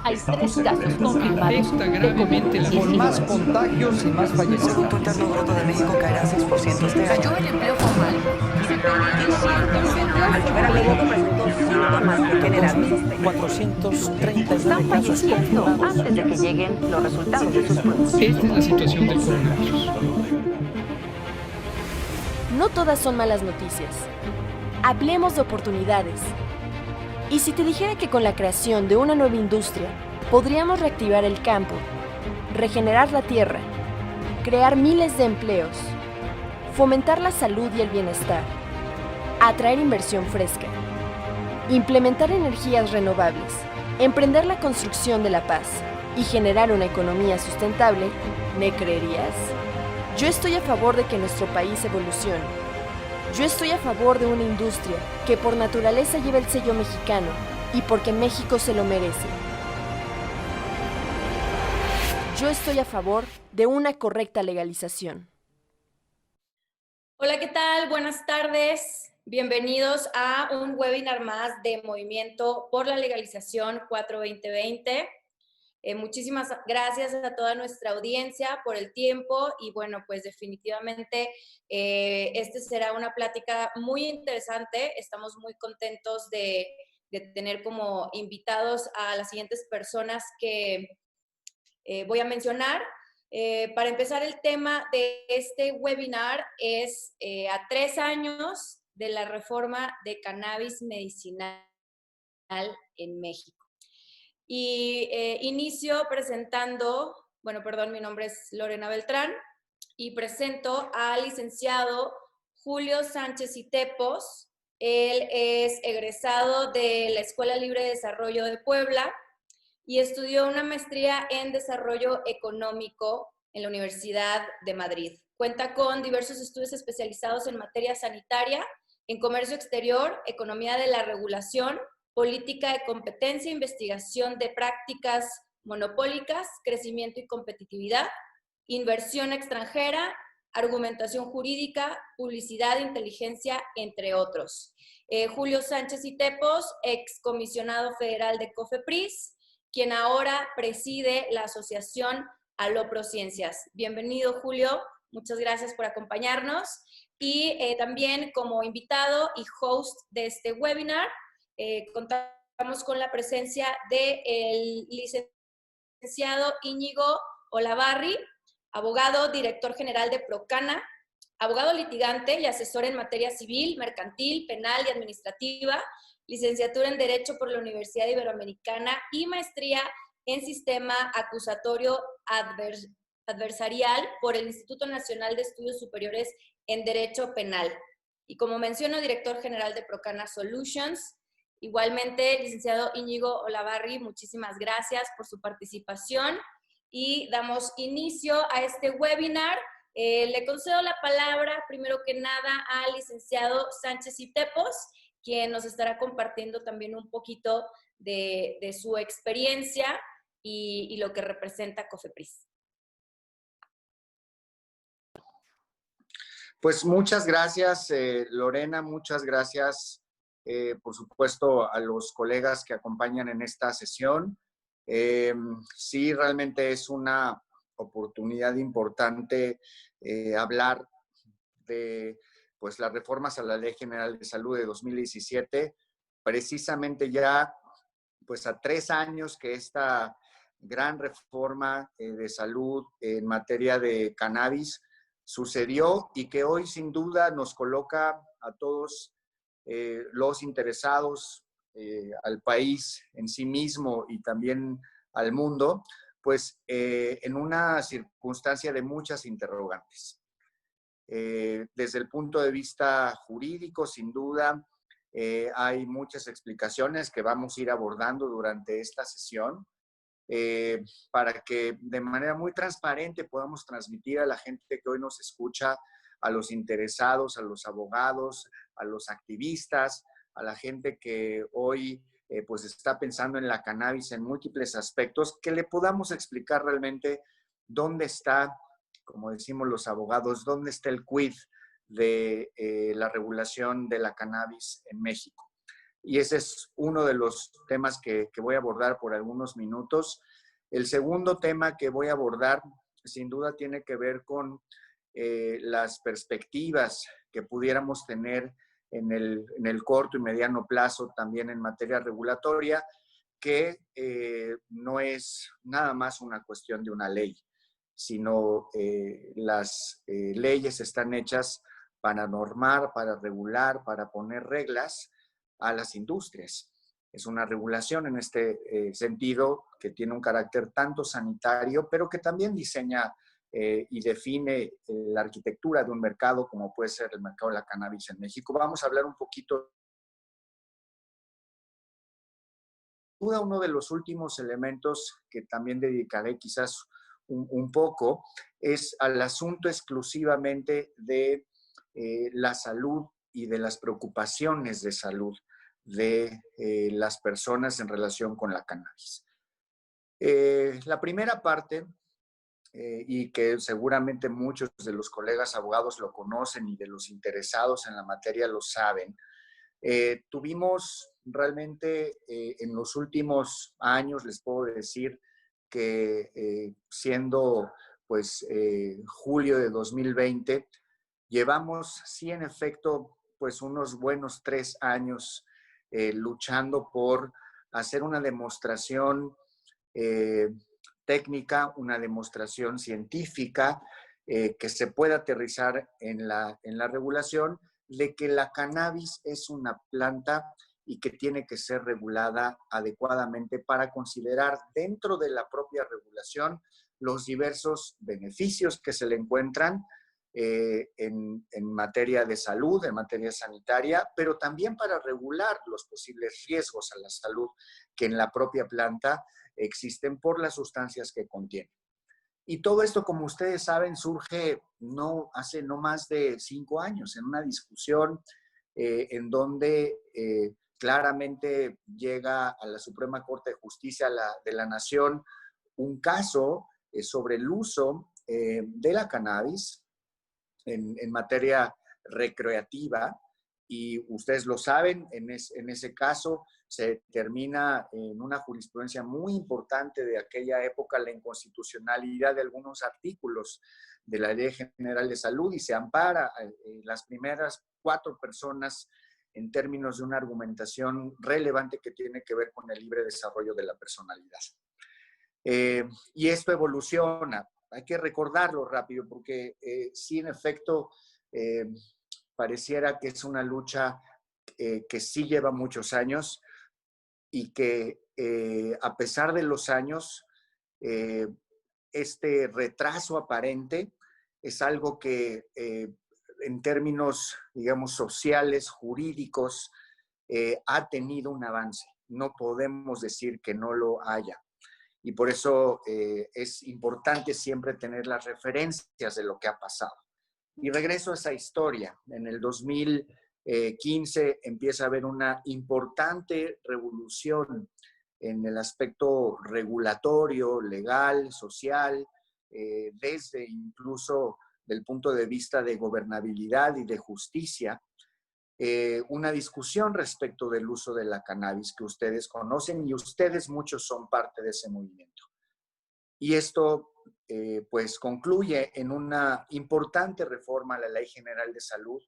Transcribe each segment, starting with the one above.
Hay Estamos 3 en casos alerta. confirmados Afecta de gravemente la Con más COVID-19. contagios y más El Producto fallecidos. Interno Bruto de México caerá 6% este año. Cayó el empleo formal y se permitió ciertos Al llegar a México presentó síntomas de general sospecha. 439 están casos falleciendo confirmados. antes de que lleguen los resultados de sus pruebas. Esta es la situación del coronavirus. No todas son malas noticias. Hablemos de oportunidades. ¿Y si te dijera que con la creación de una nueva industria podríamos reactivar el campo, regenerar la tierra, crear miles de empleos, fomentar la salud y el bienestar, atraer inversión fresca, implementar energías renovables, emprender la construcción de la paz y generar una economía sustentable? ¿Me creerías? Yo estoy a favor de que nuestro país evolucione. Yo estoy a favor de una industria que por naturaleza lleva el sello mexicano y porque México se lo merece. Yo estoy a favor de una correcta legalización. Hola, ¿qué tal? Buenas tardes. Bienvenidos a un webinar más de Movimiento por la Legalización 4-2020. Muchísimas gracias a toda nuestra audiencia por el tiempo y bueno, pues definitivamente este será una plática muy interesante. Estamos muy contentos de tener como invitados a las siguientes personas que voy a mencionar. Para empezar, el tema de este webinar es a 3 años de la reforma de cannabis medicinal en México. Y inicio presentando, mi nombre es Lorena Beltrán y presento al licenciado Julio Sánchez y Tepos. Él es egresado de la Escuela Libre de Desarrollo de Puebla y estudió una maestría en Desarrollo Económico en la Universidad de Madrid. Cuenta con diversos estudios especializados en materia sanitaria, en comercio exterior, economía de la regulación, política de competencia, investigación de prácticas monopólicas, crecimiento y competitividad, inversión extranjera, argumentación jurídica, publicidad e inteligencia, entre otros. Julio Sánchez y Tepos, excomisionado federal de COFEPRIS, quien ahora preside la asociación Aloprociencias. Bienvenido, Julio. Muchas gracias por acompañarnos. Y también como invitado y host de este webinar, contamos con la presencia del licenciado Íñigo Olavarri, abogado, director general de Procana, abogado litigante y asesor en materia civil, mercantil, penal y administrativa, licenciatura en Derecho por la Universidad Iberoamericana y maestría en Sistema Acusatorio Adversarial por el Instituto Nacional de Estudios Superiores en Derecho Penal. Y como menciono, director general de Procana Solutions. Igualmente, licenciado Íñigo Olavarri, muchísimas gracias por su participación y damos inicio a este webinar. Le concedo la palabra, primero que nada, al licenciado Sánchez y Tepos, quien nos estará compartiendo también un poquito de su experiencia y lo que representa COFEPRIS. Pues muchas gracias, Lorena, muchas gracias, por supuesto, a los colegas que acompañan en esta sesión. Sí, realmente es una oportunidad importante hablar de pues, las reformas a la Ley General de Salud de 2017, precisamente ya pues, a 3 años que esta gran reforma de salud en materia de cannabis sucedió y que hoy sin duda nos coloca a todos los interesados, al país en sí mismo y también al mundo, pues en una circunstancia de muchas interrogantes. Desde el punto de vista jurídico, sin duda, hay muchas explicaciones que vamos a ir abordando durante esta sesión para que de manera muy transparente podamos transmitir a la gente que hoy nos escucha, a los interesados, a los abogados, a los activistas, a la gente que hoy pues está pensando en la cannabis en múltiples aspectos, que le podamos explicar realmente dónde está, como decimos los abogados, dónde está el quid de la regulación de la cannabis en México. Y ese es uno de los temas que voy a abordar por algunos minutos. El segundo tema que voy a abordar, sin duda, tiene que ver con las perspectivas que pudiéramos tener en el corto y mediano plazo, también en materia regulatoria, que no es nada más una cuestión de una ley, sino las leyes están hechas para normar, para regular, para poner reglas a las industrias. Es una regulación en este sentido que tiene un carácter tanto sanitario, pero que también diseña y define la arquitectura de un mercado como puede ser el mercado de la cannabis en México. Vamos a hablar un poquito. Uno de los últimos elementos que también dedicaré quizás un poco es al asunto exclusivamente de la salud y de las preocupaciones de salud de las personas en relación con la cannabis. La primera parte, y que seguramente muchos de los colegas abogados lo conocen y de los interesados en la materia lo saben, tuvimos realmente en los últimos años, les puedo decir que siendo pues julio de 2020, llevamos sí en efecto pues unos buenos 3 años luchando por hacer una demostración técnica, una demostración científica que se pueda aterrizar en la regulación de que la cannabis es una planta y que tiene que ser regulada adecuadamente para considerar dentro de la propia regulación los diversos beneficios que se le encuentran en materia de salud, en materia sanitaria, pero también para regular los posibles riesgos a la salud que en la propia planta existen por las sustancias que contiene. Y todo esto, como ustedes saben, surge hace no más de 5 años, en una discusión en donde claramente llega a la Suprema Corte de Justicia de la Nación un caso sobre el uso de la cannabis en materia recreativa, y ustedes lo saben, en ese caso se termina en una jurisprudencia muy importante de aquella época la inconstitucionalidad de algunos artículos de la Ley General de Salud y se ampara las primeras 4 personas en términos de una argumentación relevante que tiene que ver con el libre desarrollo de la personalidad. Y esto evoluciona. Hay que recordarlo rápido porque sí, en efecto, pareciera que es una lucha que sí lleva muchos años y que a pesar de los años, este retraso aparente es algo que en términos, digamos, sociales, jurídicos, ha tenido un avance. No podemos decir que no lo haya. Y por eso es importante siempre tener las referencias de lo que ha pasado. Y regreso a esa historia. En el 2015 empieza a haber una importante revolución en el aspecto regulatorio, legal, social, desde incluso del punto de vista de gobernabilidad y de justicia, una discusión respecto del uso de la cannabis que ustedes conocen y ustedes muchos son parte de ese movimiento. Y esto pues concluye en una importante reforma a la Ley General de Salud.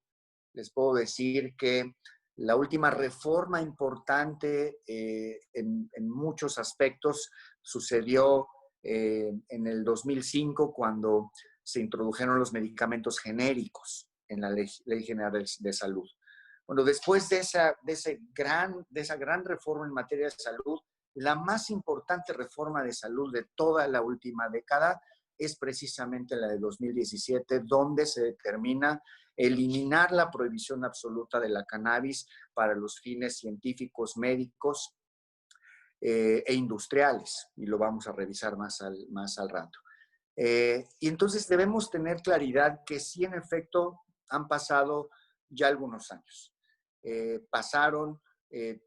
Les puedo decir que la última reforma importante en muchos aspectos sucedió en el 2005 cuando se introdujeron los medicamentos genéricos en la Ley General de Salud. Bueno, después de esa gran reforma en materia de salud, la más importante reforma de salud de toda la última década es precisamente la de 2017, donde se determina eliminar la prohibición absoluta de la cannabis para los fines científicos, médicos e industriales, y lo vamos a revisar más al rato. Y entonces debemos tener claridad que sí, en efecto, han pasado ya algunos años. Pasaron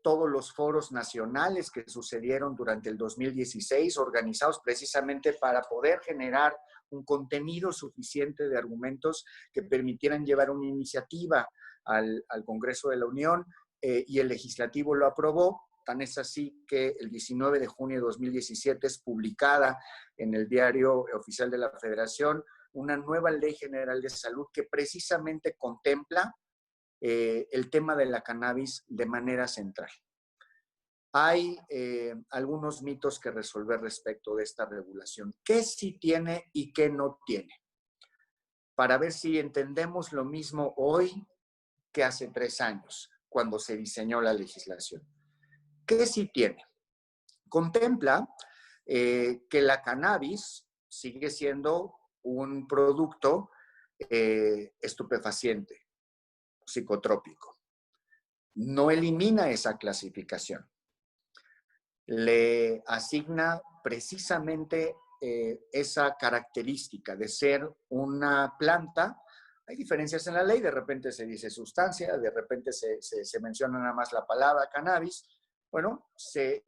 todos los foros nacionales que sucedieron durante el 2016, organizados precisamente para poder generar un contenido suficiente de argumentos que permitieran llevar una iniciativa al Congreso de la Unión y el legislativo lo aprobó. Tan es así que el 19 de junio de 2017 es publicada en el Diario Oficial de la Federación una nueva Ley General de Salud que precisamente contempla el tema de la cannabis de manera central. Hay algunos mitos que resolver respecto de esta regulación. ¿Qué sí tiene y qué no tiene? Para ver si entendemos lo mismo hoy que hace 3 años, cuando se diseñó la legislación. ¿Qué sí tiene? Contempla que la cannabis sigue siendo un producto estupefaciente, psicotrópico. No elimina esa clasificación. Le asigna precisamente esa característica de ser una planta. Hay diferencias en la ley, de repente se dice sustancia, de repente se menciona nada más la palabra cannabis. Bueno, se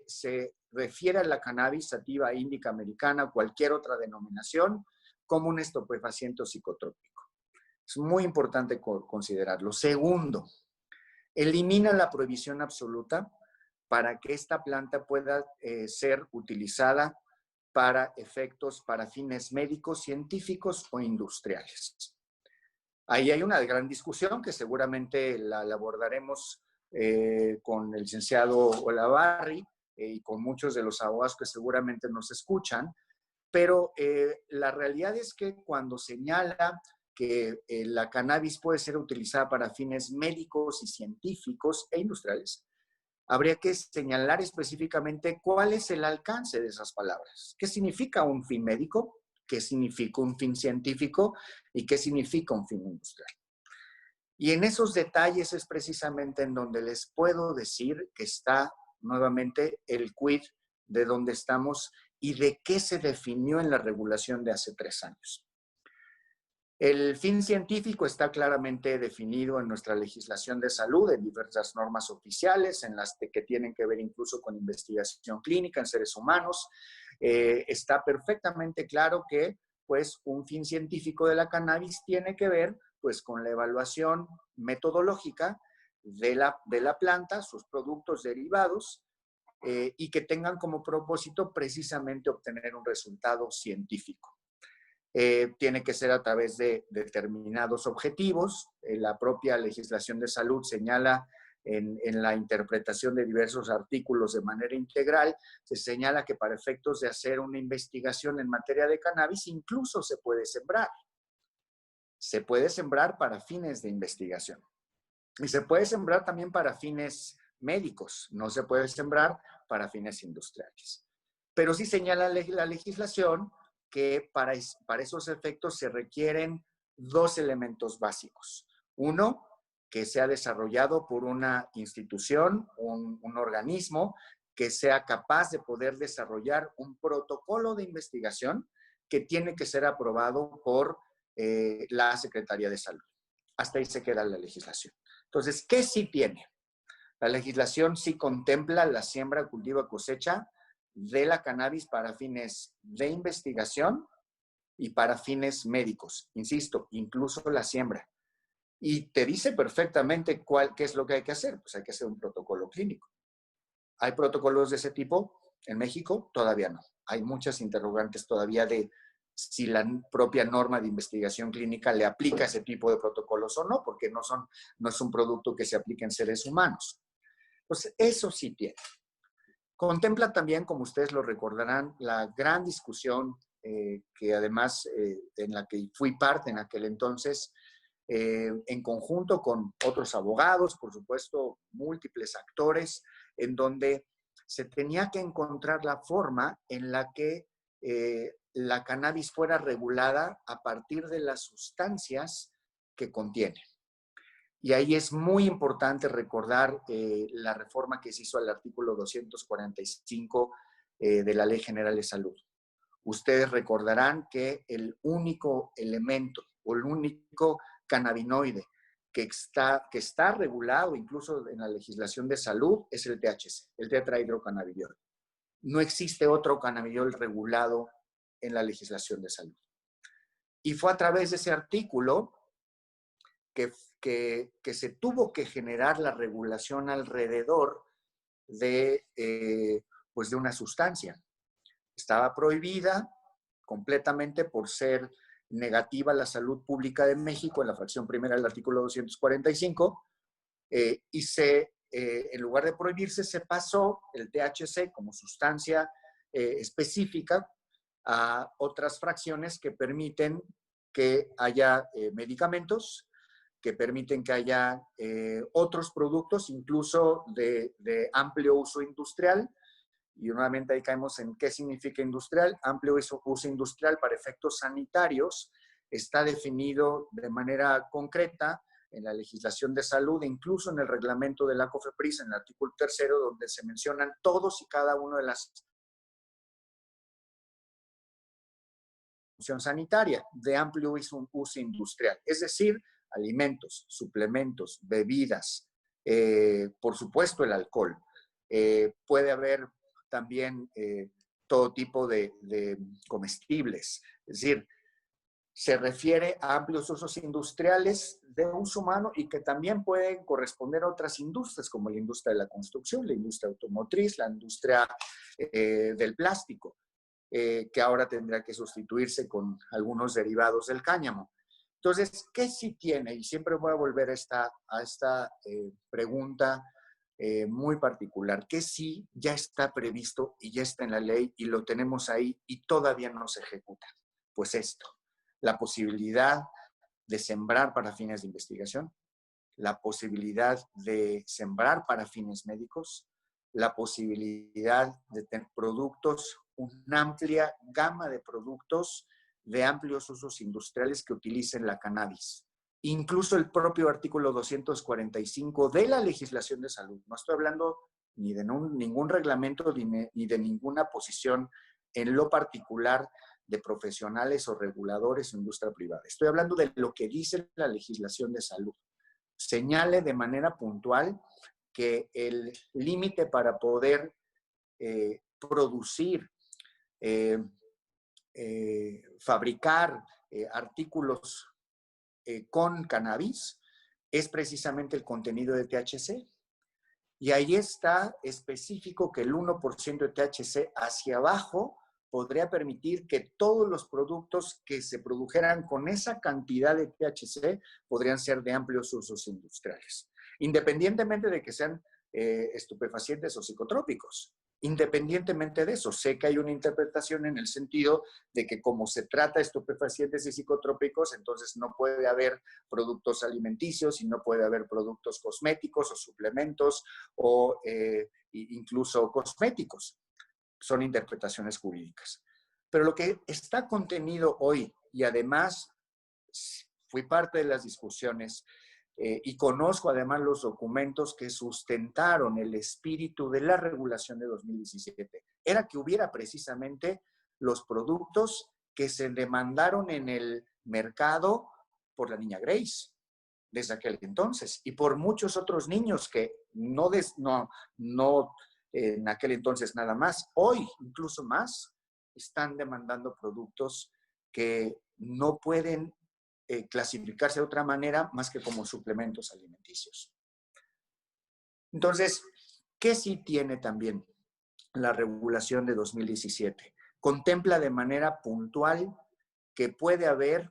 refiere a la cannabis sativa índica americana, cualquier otra denominación, como un estupefaciente psicotrópico. Es muy importante considerarlo. Segundo, elimina la prohibición absoluta para que esta planta pueda ser utilizada para efectos, para fines médicos, científicos o industriales. Ahí hay una gran discusión que seguramente la abordaremos con el licenciado Olavarri y con muchos de los abogados que seguramente nos escuchan, pero la realidad es que cuando señala que la cannabis puede ser utilizada para fines médicos y científicos e industriales, habría que señalar específicamente cuál es el alcance de esas palabras. ¿Qué significa un fin médico? ¿Qué significa un fin científico? ¿Y qué significa un fin industrial? Y en esos detalles es precisamente en donde les puedo decir que está nuevamente el quid de dónde estamos y de qué se definió en la regulación de hace 3 años. El fin científico está claramente definido en nuestra legislación de salud, en diversas normas oficiales, en las que tienen que ver incluso con investigación clínica en seres humanos. Está perfectamente claro que pues, un fin científico de la cannabis tiene que ver pues, con la evaluación metodológica de la planta, sus productos derivados, y que tengan como propósito precisamente obtener un resultado científico. Tiene que ser a través de determinados objetivos. La propia legislación de salud señala en la interpretación de diversos artículos de manera integral, se señala que para efectos de hacer una investigación en materia de cannabis incluso se puede sembrar. Se puede sembrar para fines de investigación. Y se puede sembrar también para fines médicos, no se puede sembrar para fines industriales. Pero sí señala la legislación que para esos efectos se requieren 2 elementos básicos. Uno, que sea desarrollado por una institución, un organismo que sea capaz de poder desarrollar un protocolo de investigación que tiene que ser aprobado por la Secretaría de Salud. Hasta ahí se queda la legislación. Entonces, ¿qué sí tiene? La legislación sí contempla la siembra, cultivo, cosecha de la cannabis para fines de investigación y para fines médicos. Insisto, incluso la siembra. Y te dice perfectamente qué es lo que hay que hacer. Pues hay que hacer un protocolo clínico. ¿Hay protocolos de ese tipo en México? Todavía no. Hay muchas interrogantes todavía de si la propia norma de investigación clínica le aplica ese tipo de protocolos o no, porque no es un producto que se aplique en seres humanos. Entonces, eso sí tiene. Contempla también, como ustedes lo recordarán, la gran discusión que además en la que fui parte en aquel entonces, en conjunto con otros abogados, por supuesto, múltiples actores, en donde se tenía que encontrar la forma en la que la cannabis fuera regulada a partir de las sustancias que contiene. Y ahí es muy importante recordar la reforma que se hizo al artículo 245 de la Ley General de Salud. Ustedes recordarán que el único elemento o el único cannabinoide que está regulado incluso en la legislación de salud es el THC, el tetrahidrocannabidiol. No existe otro cannabidiol regulado en la legislación de salud. Y fue a través de ese artículo que se tuvo que generar la regulación alrededor de, pues de una sustancia. Estaba prohibida completamente por ser negativa a la salud pública de México en la fracción primera del artículo 245, y en lugar de prohibirse, se pasó el THC como sustancia específica a otras fracciones que permiten que haya medicamentos, que permiten que haya otros productos, incluso de amplio uso industrial. Y nuevamente ahí caemos en qué significa industrial. Amplio uso industrial para efectos sanitarios está definido de manera concreta en la legislación de salud, incluso en el reglamento de la COFEPRIS, en el artículo 3, donde se mencionan todos y cada uno de las función sanitaria de amplio uso industrial, es decir, alimentos, suplementos, bebidas, por supuesto el alcohol. Puede haber también todo tipo de comestibles, es decir, se refiere a amplios usos industriales de uso humano y que también pueden corresponder a otras industrias, como la industria de la construcción, la industria automotriz, la industria del plástico, que ahora tendrá que sustituirse con algunos derivados del cáñamo. Entonces, ¿qué sí tiene? Y siempre voy a volver a esta pregunta muy particular. ¿Qué sí ya está previsto y ya está en la ley y lo tenemos ahí y todavía no se ejecuta? Pues esto, la posibilidad de sembrar para fines de investigación, la posibilidad de sembrar para fines médicos, la posibilidad de tener productos, una amplia gama de productos de amplios usos industriales que utilicen la cannabis. Incluso el propio artículo 245 de la legislación de salud. No estoy hablando ni de ningún reglamento ni de ninguna posición en lo particular de profesionales o reguladores o industria privada. Estoy hablando de lo que dice la legislación de salud. Señale de manera puntual que el límite para poder producir, fabricar artículos con cannabis es precisamente el contenido de THC. Y ahí está específico que el 1% de THC hacia abajo podría permitir que todos los productos que se produjeran con esa cantidad de THC podrían ser de amplios usos industriales, independientemente de que sean estupefacientes o psicotrópicos. Independientemente de eso, sé que hay una interpretación en el sentido de que como se trata de estupefacientes y psicotrópicos, entonces no puede haber productos alimenticios y no puede haber productos cosméticos o suplementos o incluso cosméticos. Son interpretaciones jurídicas. Pero lo que está contenido hoy, y además fui parte de las discusiones y conozco además los documentos que sustentaron el espíritu de la regulación de 2017, era que hubiera precisamente los productos que se demandaron en el mercado por la niña Grace desde aquel entonces y por muchos otros niños que no en aquel entonces nada más, hoy incluso más, están demandando productos que no pueden clasificarse de otra manera más que como suplementos alimenticios. Entonces, ¿qué sí tiene también la regulación de 2017? Contempla de manera puntual que puede haber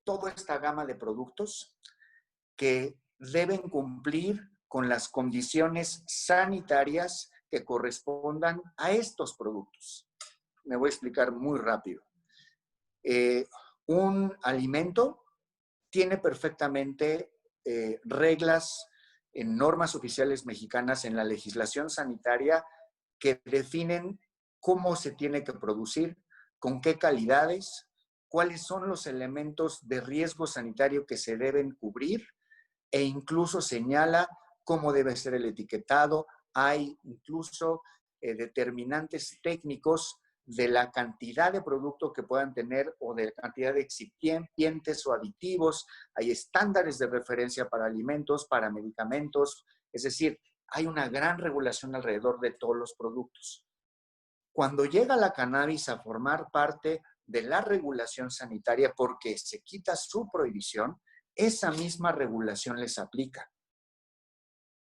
toda esta gama de productos que deben cumplir con las condiciones sanitarias que correspondan a estos productos. Me voy a explicar muy rápido. Un alimento tiene perfectamente reglas en normas oficiales mexicanas en la legislación sanitaria que definen cómo se tiene que producir, con qué calidades, cuáles son los elementos de riesgo sanitario que se deben cubrir e incluso señala cómo debe ser el etiquetado. Hay incluso determinantes técnicos de la cantidad de producto que puedan tener o de la cantidad de excipientes o aditivos. Hay estándares de referencia para alimentos, para medicamentos. Es decir, hay una gran regulación alrededor de todos los productos. Cuando llega la cannabis a formar parte de la regulación sanitaria porque se quita su prohibición, esa misma regulación les aplica.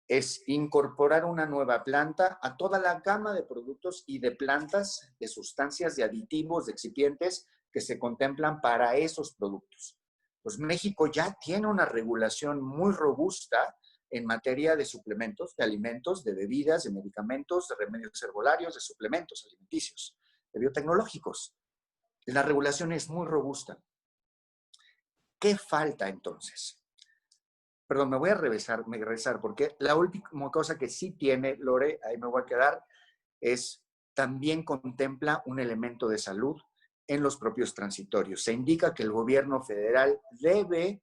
Es incorporar una nueva planta a toda la gama de productos y de plantas, de sustancias, de aditivos, de excipientes que se contemplan para esos productos. Pues México ya tiene una regulación muy robusta en materia de suplementos, de alimentos, de bebidas, de medicamentos, de remedios herbolarios, de suplementos alimenticios, de biotecnológicos. La regulación es muy robusta. ¿Qué falta entonces? Perdón, me voy a regresar porque la última cosa que sí tiene, Lore, ahí me voy a quedar, es también contempla un elemento de salud en los propios transitorios. Se indica que el gobierno federal debe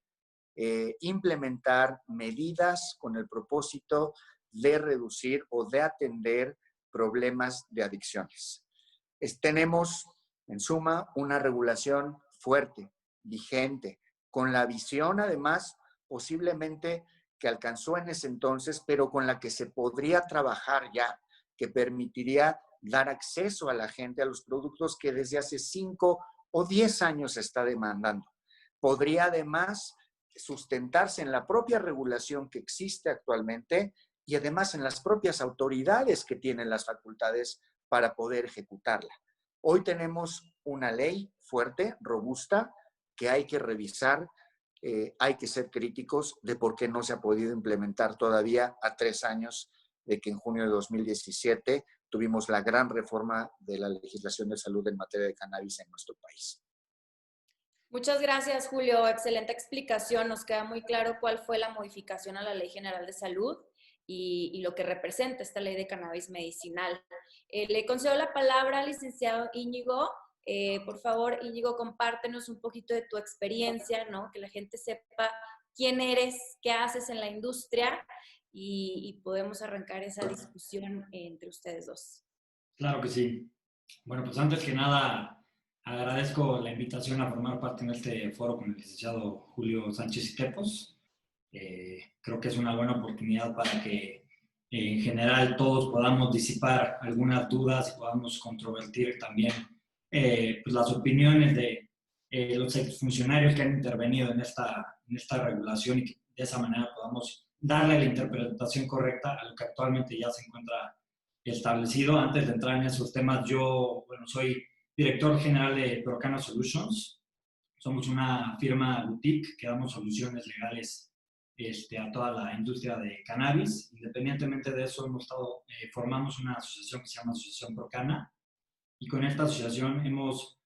implementar medidas con el propósito de reducir o de atender problemas de adicciones. Tenemos, en suma, una regulación fuerte, vigente, con la visión, además, posiblemente que alcanzó en ese entonces, pero con la que se podría trabajar ya, que permitiría dar acceso a la gente a los productos que desde hace 5 o 10 años se está demandando. Podría además sustentarse en la propia regulación que existe actualmente y además en las propias autoridades que tienen las facultades para poder ejecutarla. Hoy tenemos una ley fuerte, robusta, que hay que revisar, hay que ser críticos de por qué no se ha podido implementar todavía a 3 años de que en junio de 2017 tuvimos la gran reforma de la legislación de salud en materia de cannabis en nuestro país. Muchas gracias, Julio. Excelente explicación. Nos queda muy claro cuál fue la modificación a la Ley General de Salud y lo que representa esta ley de cannabis medicinal. Le concedo la palabra al licenciado Íñigo. Por favor, Íñigo, compártenos un poquito de tu experiencia, ¿no? Que la gente sepa quién eres, qué haces en la industria y podemos arrancar esa discusión entre ustedes dos. Claro que sí. Bueno, pues antes que nada, agradezco la invitación a formar parte de este foro con el licenciado Julio Sánchez Tepos. Creo que es una buena oportunidad para que en general todos podamos disipar algunas dudas y podamos controvertir también pues las opiniones de los exfuncionarios que han intervenido en esta regulación y que de esa manera podamos darle la interpretación correcta a lo que actualmente ya se encuentra establecido. Antes de entrar en esos temas, yo soy director general de Procana Solutions. Somos una firma boutique que damos soluciones legales a toda la industria de cannabis. Independientemente de eso, formamos una asociación que se llama Asociación Procana, y con esta asociación hemos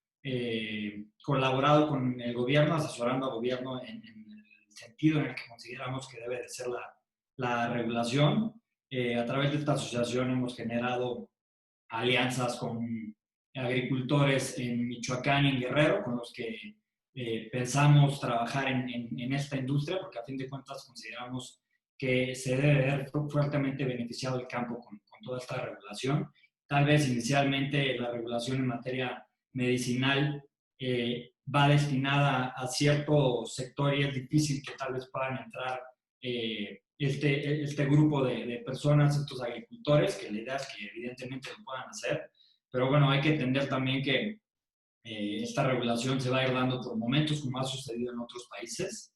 colaborado con el gobierno, asesorando al gobierno en el sentido en el que consideramos que debe de ser la regulación. A través de esta asociación hemos generado alianzas con agricultores en Michoacán y en Guerrero, con los que pensamos trabajar en esta industria, porque a fin de cuentas consideramos que se debe ver fuertemente beneficiado el campo con toda esta regulación. Tal vez inicialmente la regulación en materia medicinal va destinada a cierto sector y es difícil que tal vez puedan entrar este grupo de personas, estos agricultores, que la idea es que evidentemente lo puedan hacer. Pero bueno, hay que entender también que esta regulación se va a ir dando por momentos, como ha sucedido en otros países.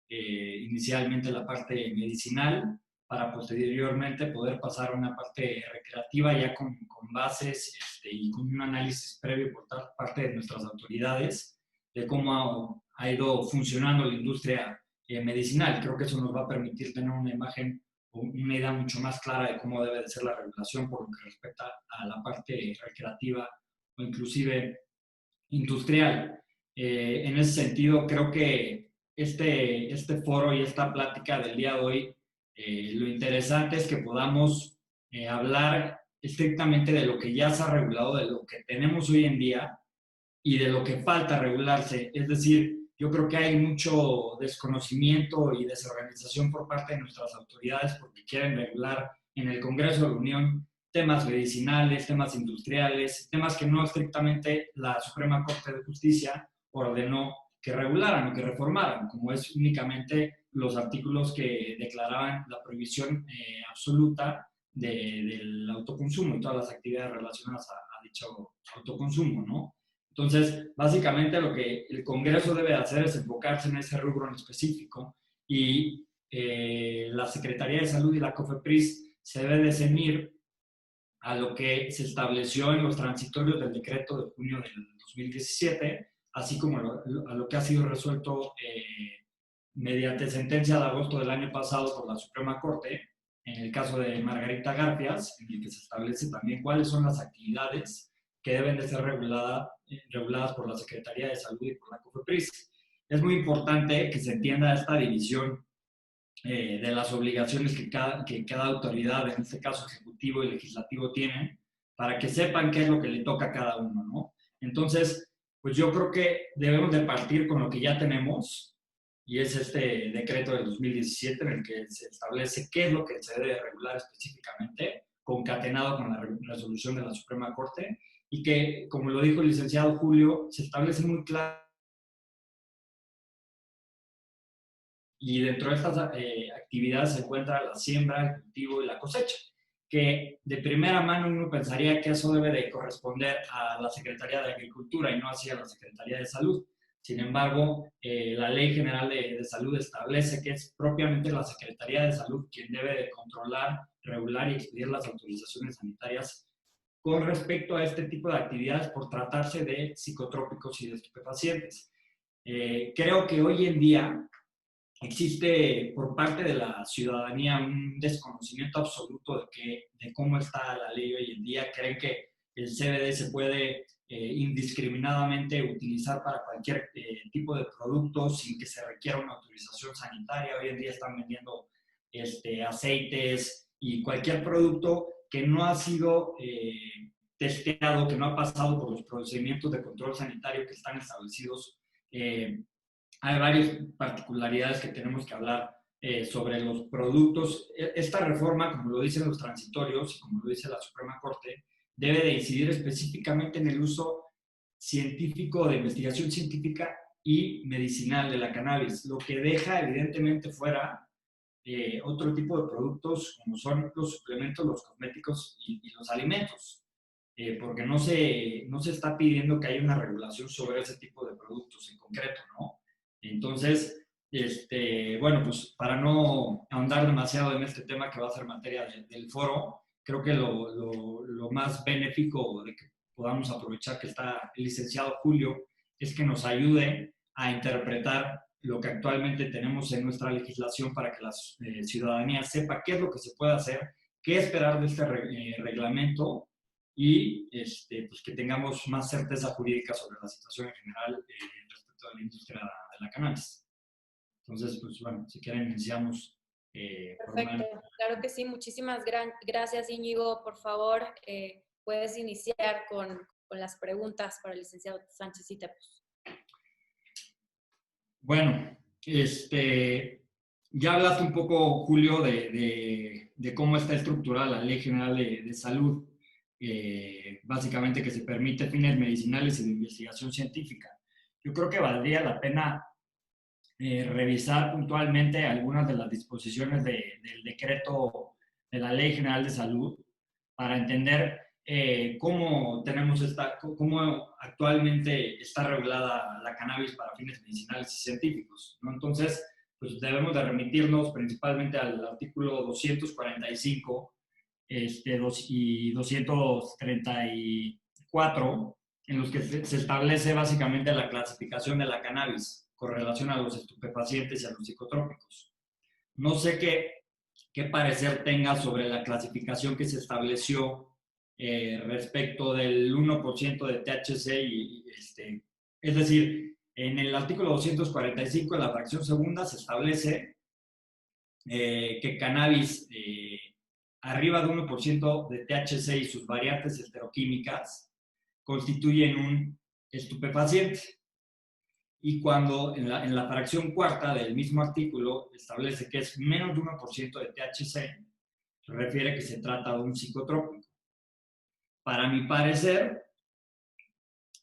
Inicialmente la parte medicinal, para posteriormente poder pasar a una parte recreativa ya con bases y con un análisis previo por parte de nuestras autoridades de cómo ha ido funcionando la industria medicinal. Creo que eso nos va a permitir tener una imagen o una idea mucho más clara de cómo debe de ser la regulación por lo que respecta a la parte recreativa o inclusive industrial. En ese sentido, creo que este foro y esta plática del día de hoy, lo interesante es que podamos hablar estrictamente de lo que ya se ha regulado, de lo que tenemos hoy en día y de lo que falta regularse. Es decir, yo creo que hay mucho desconocimiento y desorganización por parte de nuestras autoridades porque quieren regular en el Congreso de la Unión temas medicinales, temas industriales, temas que no estrictamente la Suprema Corte de Justicia ordenó que regularan o que reformaran, como es únicamente los artículos que declaraban la prohibición absoluta del autoconsumo y todas las actividades relacionadas a dicho autoconsumo, ¿no? Entonces, básicamente lo que el Congreso debe hacer es enfocarse en ese rubro en específico y la Secretaría de Salud y la COFEPRIS se debe de ceñir a lo que se estableció en los transitorios del decreto de junio del 2017, así como a lo que ha sido resuelto mediante sentencia de agosto del año pasado por la Suprema Corte, en el caso de Margarita Garfias, en el que se establece también cuáles son las actividades que deben de ser reguladas por la Secretaría de Salud y por la COFEPRIS. Es muy importante que se entienda esta división de las obligaciones que cada autoridad, en este caso ejecutivo y legislativo, tienen, para que sepan qué es lo que le toca a cada uno, ¿no? Entonces, pues yo creo que debemos de partir con lo que ya tenemos, y es este decreto del 2017 en el que se establece qué es lo que se debe regular específicamente, concatenado con la resolución de la Suprema Corte, y que, como lo dijo el licenciado Julio, se establece muy claro. Y dentro de estas actividades se encuentra la siembra, el cultivo y la cosecha, que de primera mano uno pensaría que eso debe de corresponder a la Secretaría de Agricultura y no así a la Secretaría de Salud. Sin embargo, la Ley General de Salud establece que es propiamente la Secretaría de Salud quien debe de controlar, regular y expedir las autorizaciones sanitarias con respecto a este tipo de actividades por tratarse de psicotrópicos y de estupefacientes. Creo que hoy en día existe por parte de la ciudadanía un desconocimiento absoluto de cómo está la ley hoy en día. Creen que el CBD se puede indiscriminadamente utilizar para cualquier tipo de producto sin que se requiera una autorización sanitaria. Hoy en día están vendiendo aceites y cualquier producto que no ha sido testeado, que no ha pasado por los procedimientos de control sanitario que están establecidos. Hay varias particularidades que tenemos que hablar sobre los productos. Esta reforma, como lo dicen los transitorios y como lo dice la Suprema Corte, debe de incidir específicamente en el uso científico, de investigación científica y medicinal de la cannabis, lo que deja evidentemente fuera otro tipo de productos como son los suplementos, los cosméticos y los alimentos, porque no se está pidiendo que haya una regulación sobre ese tipo de productos en concreto, ¿no? Entonces, bueno, pues para no ahondar demasiado en este tema que va a ser materia del foro, creo que lo más benéfico de que podamos aprovechar que está el licenciado Julio es que nos ayude a interpretar lo que actualmente tenemos en nuestra legislación para que la ciudadanía sepa qué es lo que se puede hacer, qué esperar de este reglamento y pues que tengamos más certeza jurídica sobre la situación en general respecto a la industria de la cannabis. Entonces, pues bueno, si quieren iniciamos. Perfecto, claro que sí. Muchísimas gracias, Íñigo. Por favor, puedes iniciar con las preguntas para el licenciado Sánchez y Tepos. Bueno, ya hablaste un poco, Julio, de cómo está estructurada la Ley General de Salud, básicamente que se permite fines medicinales y de investigación científica. Yo creo que valdría la pena revisar puntualmente algunas de las disposiciones del decreto de la Ley General de Salud para entender cómo actualmente está regulada la cannabis para fines medicinales y científicos, ¿no? Entonces, pues debemos de remitirnos principalmente al artículo 245 y 234, en los que se establece básicamente la clasificación de la cannabis con relación a los estupefacientes y a los psicotrópicos. No sé qué parecer tenga sobre la clasificación que se estableció respecto del 1% de THC es decir, en el artículo 245 de la fracción segunda se establece que cannabis arriba de 1% de THC y sus variantes estereoquímicas constituyen un estupefaciente. Y cuando en la fracción cuarta del mismo artículo establece que es menos de 1% de THC, se refiere que se trata de un psicotrópico. Para mi parecer,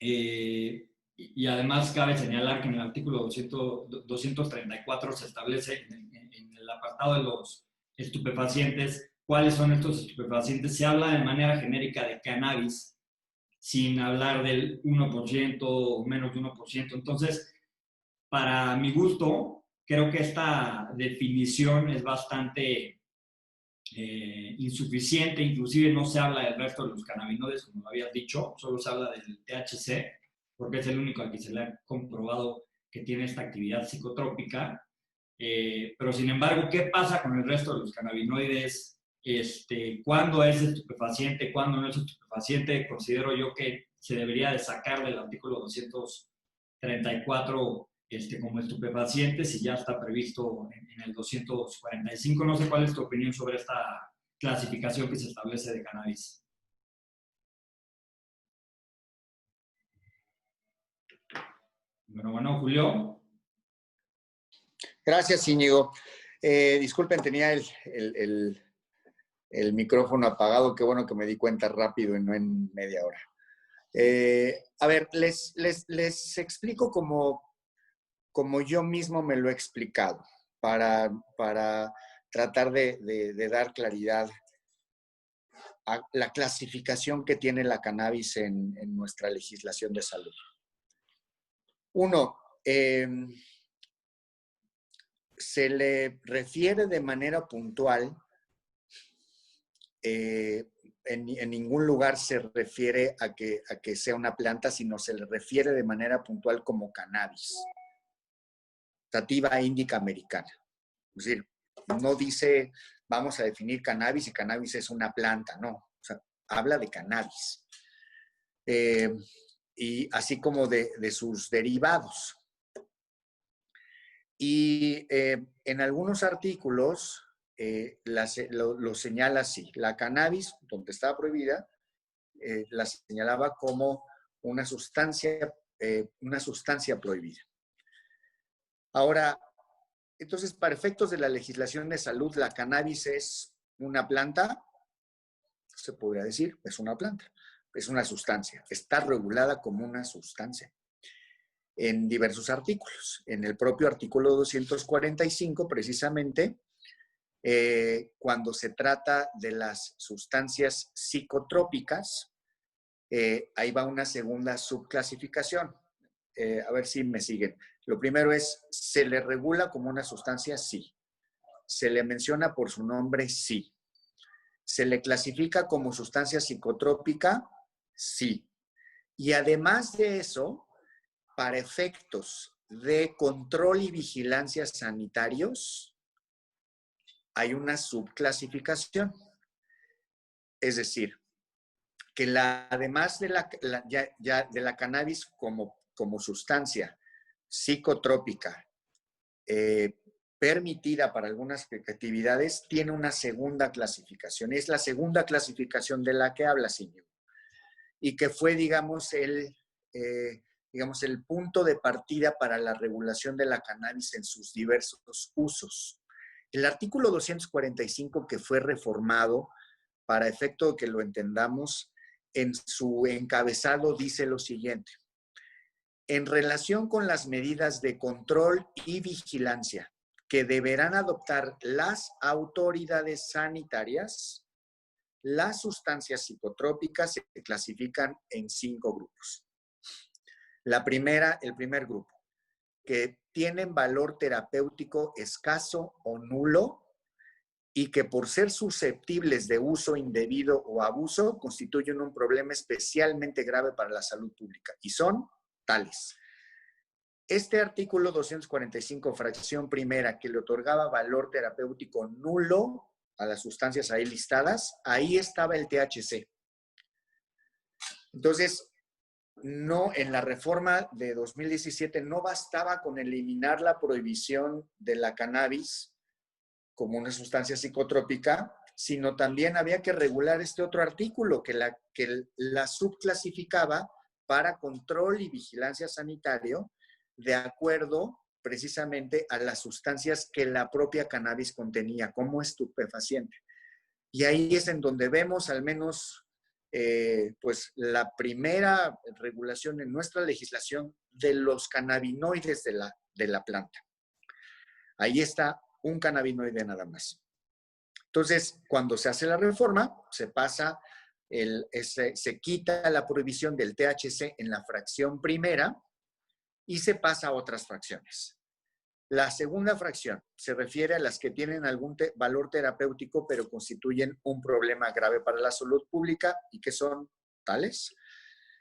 y además cabe señalar que en el artículo 234 se establece en el apartado de los estupefacientes cuáles son estos estupefacientes. Se habla de manera genérica de cannabis sin hablar del 1% o menos de 1%. Entonces, para mi gusto, creo que esta definición es bastante insuficiente. Inclusive no se habla del resto de los cannabinoides, como lo habías dicho, solo se habla del THC, porque es el único al que se le ha comprobado que tiene esta actividad psicotrópica. Pero sin embargo, ¿qué pasa con el resto de los cannabinoides? ¿Cuándo es estupefaciente? ¿Cuándo no es estupefaciente? Considero yo que se debería de sacar del artículo 234 como estupefaciente si ya está previsto en el 245. No sé cuál es tu opinión sobre esta clasificación que se establece de cannabis. Bueno, Julio. Gracias, Íñigo. Disculpen, tenía el micrófono apagado. Qué bueno que me di cuenta rápido y no en media hora. A ver, les explico como yo mismo me lo he explicado para tratar de dar claridad a la clasificación que tiene la cannabis en nuestra legislación de salud. Uno, se le refiere de manera puntual, en ningún lugar se refiere a que sea una planta, sino se le refiere de manera puntual como cannabis, sativa índica americana. Es decir, no dice, vamos a definir cannabis y cannabis es una planta, no. O sea, habla de cannabis. Y así como de sus derivados. Y en algunos artículos lo señala así. La cannabis, donde estaba prohibida, la señalaba como una sustancia prohibida. Ahora, entonces, para efectos de la legislación de salud, la cannabis es una planta, se podría decir, es una planta, es una sustancia, está regulada como una sustancia en diversos artículos. En el propio artículo 245, precisamente, cuando se trata de las sustancias psicotrópicas, ahí va una segunda subclasificación. A ver si me siguen. Lo primero es, ¿se le regula como una sustancia? Sí. ¿Se le menciona por su nombre? Sí. ¿Se le clasifica como sustancia psicotrópica? Sí. Y además de eso, para efectos de control y vigilancia sanitarios, hay una subclasificación. Es decir, que además de la cannabis como sustancia psicotrópica permitida para algunas actividades, tiene una segunda clasificación. Es la segunda clasificación de la que habla Íñigo. Y que fue, digamos, el punto de partida para la regulación de la cannabis en sus diversos usos. El artículo 245, que fue reformado para efecto de que lo entendamos, en su encabezado dice lo siguiente: en relación con las medidas de control y vigilancia que deberán adoptar las autoridades sanitarias, las sustancias psicotrópicas se clasifican en 5 grupos. El primer grupo, que tienen valor terapéutico escaso o nulo y que por ser susceptibles de uso indebido o abuso constituyen un problema especialmente grave para la salud pública, y son tales. Este artículo 245, fracción primera, que le otorgaba valor terapéutico nulo a las sustancias ahí listadas, ahí estaba el THC. Entonces, no, en la reforma de 2017 no bastaba con eliminar la prohibición de la cannabis como una sustancia psicotrópica, sino también había que regular este otro artículo que la subclasificaba para control y vigilancia sanitario de acuerdo precisamente a las sustancias que la propia cannabis contenía como estupefaciente. Y ahí es en donde vemos al menos pues la primera regulación en nuestra legislación de los cannabinoides de la planta. Ahí está un cannabinoide nada más. Entonces, cuando se hace la reforma, se pasa se quita la prohibición del THC en la fracción primera y se pasa a otras fracciones. La segunda fracción se refiere a las que tienen algún valor terapéutico, pero constituyen un problema grave para la salud pública y que son tales.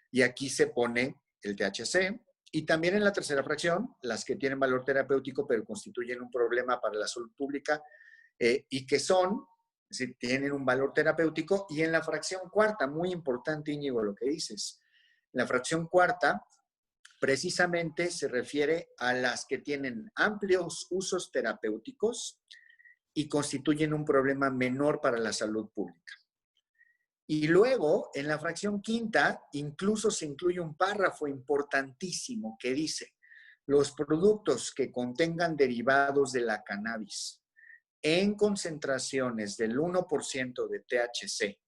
Y aquí se pone el THC. Y también en la tercera fracción, las que tienen valor terapéutico, pero constituyen un problema para la salud pública y que son, es decir, tienen un valor terapéutico. Y en la fracción cuarta, muy importante, Íñigo, lo que dices. La fracción cuarta precisamente se refiere a las que tienen amplios usos terapéuticos y constituyen un problema menor para la salud pública. Y luego, en la fracción quinta, incluso se incluye un párrafo importantísimo que dice: los productos que contengan derivados de la cannabis en concentraciones del 1% de THC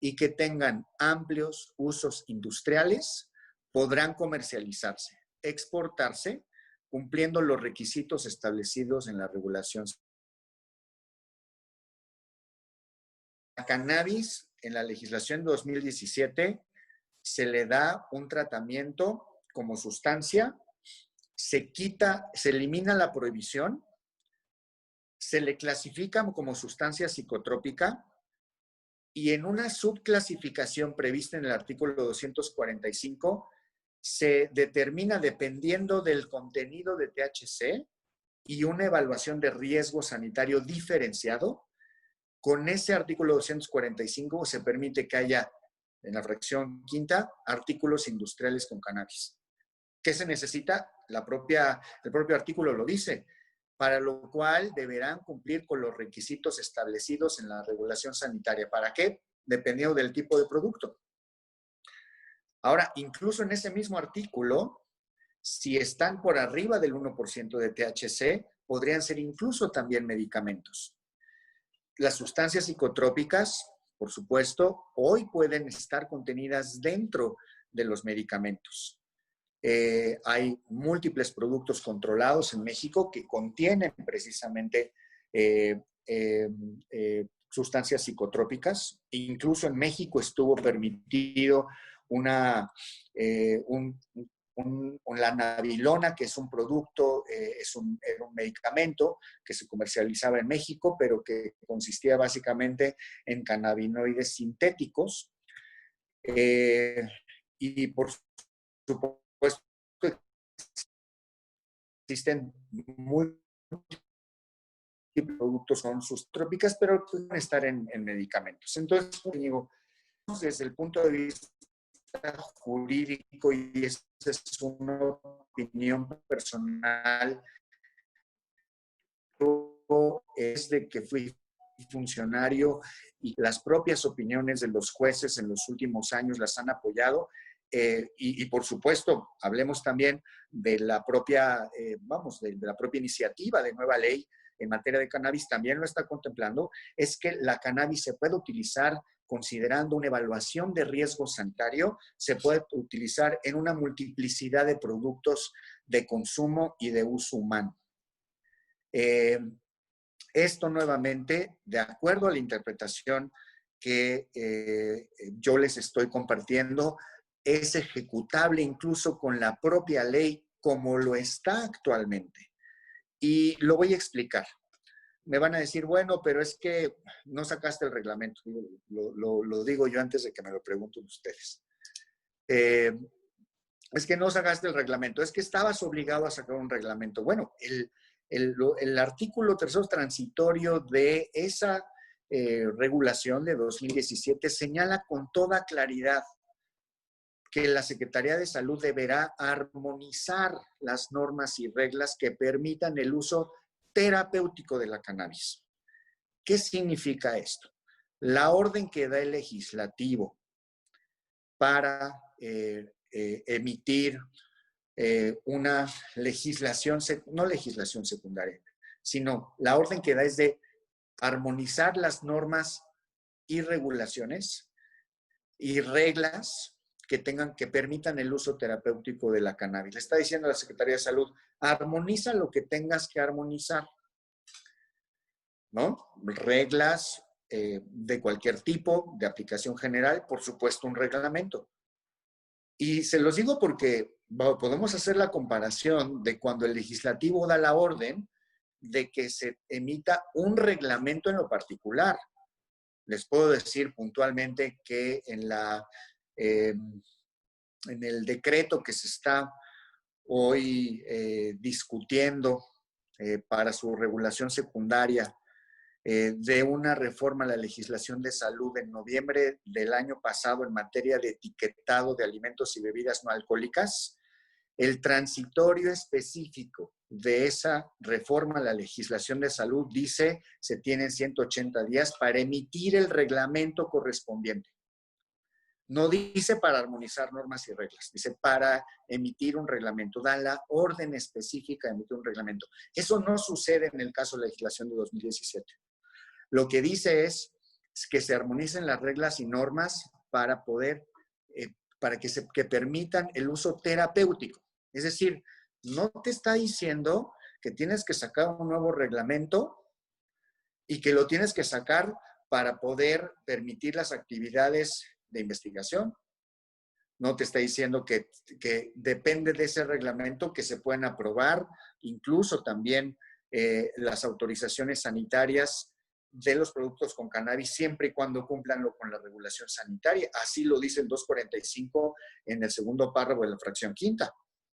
y que tengan amplios usos industriales podrán comercializarse, exportarse, cumpliendo los requisitos establecidos en la regulación. La cannabis, en la legislación 2017, se le da un tratamiento como sustancia, se elimina la prohibición, se le clasifica como sustancia psicotrópica y en una subclasificación prevista en el artículo 245, se determina, dependiendo del contenido de THC y una evaluación de riesgo sanitario diferenciado, con ese artículo 245 se permite que haya, en la fracción quinta, artículos industriales con cannabis. ¿Qué se necesita? El propio artículo lo dice, para lo cual deberán cumplir con los requisitos establecidos en la regulación sanitaria. ¿Para qué? Dependiendo del tipo de producto. Ahora, incluso en ese mismo artículo, si están por arriba del 1% de THC, podrían ser incluso también medicamentos. Las sustancias psicotrópicas, por supuesto, hoy pueden estar contenidas dentro de los medicamentos. Hay múltiples productos controlados en México que contienen precisamente sustancias psicotrópicas. Incluso en México estuvo permitido la nabilona, que es un producto, era un medicamento que se comercializaba en México, pero que consistía básicamente en cannabinoides sintéticos. Y por supuesto, existen muchos productos con sus trópicas, pero pueden estar en medicamentos. Entonces, digo, desde el punto de vista jurídico, y esa es una opinión personal, es de que fui funcionario y las propias opiniones de los jueces en los últimos años las han apoyado. Y por supuesto, hablemos también de la propia, de la propia iniciativa de nueva ley en materia de cannabis, también lo está contemplando, es que la cannabis se puede utilizar considerando una evaluación de riesgo sanitario, se puede utilizar en una multiplicidad de productos de consumo y de uso humano. Esto nuevamente, de acuerdo a la interpretación que yo les estoy compartiendo, es ejecutable incluso con la propia ley como lo está actualmente. Y lo voy a explicar. Me van a decir, bueno, pero es que no sacaste el reglamento. Lo digo yo antes de que me lo pregunten ustedes. Es que no sacaste el reglamento, es que estabas obligado a sacar un reglamento. Bueno, el artículo tercero transitorio de esa regulación de 2017 señala con toda claridad que la Secretaría de Salud deberá armonizar las normas y reglas que permitan el uso terapéutico de la cannabis. ¿Qué significa esto? La orden que da el legislativo para emitir una legislación, no legislación secundaria, sino la orden que da es de armonizar las normas y regulaciones y reglas que permitan el uso terapéutico de la cannabis. Le está diciendo a la Secretaría de Salud, armoniza lo que tengas que armonizar, ¿no? Reglas, de cualquier tipo, de aplicación general, por supuesto un reglamento. Y se los digo porque podemos hacer la comparación de cuando el legislativo da la orden de que se emita un reglamento en lo particular. Les puedo decir puntualmente que en el decreto que se está hoy discutiendo para su regulación secundaria de una reforma a la legislación de salud en noviembre del año pasado en materia de etiquetado de alimentos y bebidas no alcohólicas, el transitorio específico de esa reforma a la legislación de salud dice se tienen 180 días para emitir el reglamento correspondiente. No dice para armonizar normas y reglas, dice para emitir un reglamento, da la orden específica de emitir un reglamento. Eso no sucede en el caso de la legislación de 2017. Lo que dice es que se armonicen las reglas y normas para poder, que permitan el uso terapéutico. Es decir, no te está diciendo que tienes que sacar un nuevo reglamento y que lo tienes que sacar para poder permitir las actividades de investigación. No te está diciendo que depende de ese reglamento que se pueden aprobar, incluso también las autorizaciones sanitarias de los productos con cannabis, siempre y cuando cumplan con la regulación sanitaria. Así lo dice el 245 en el segundo párrafo de la fracción quinta.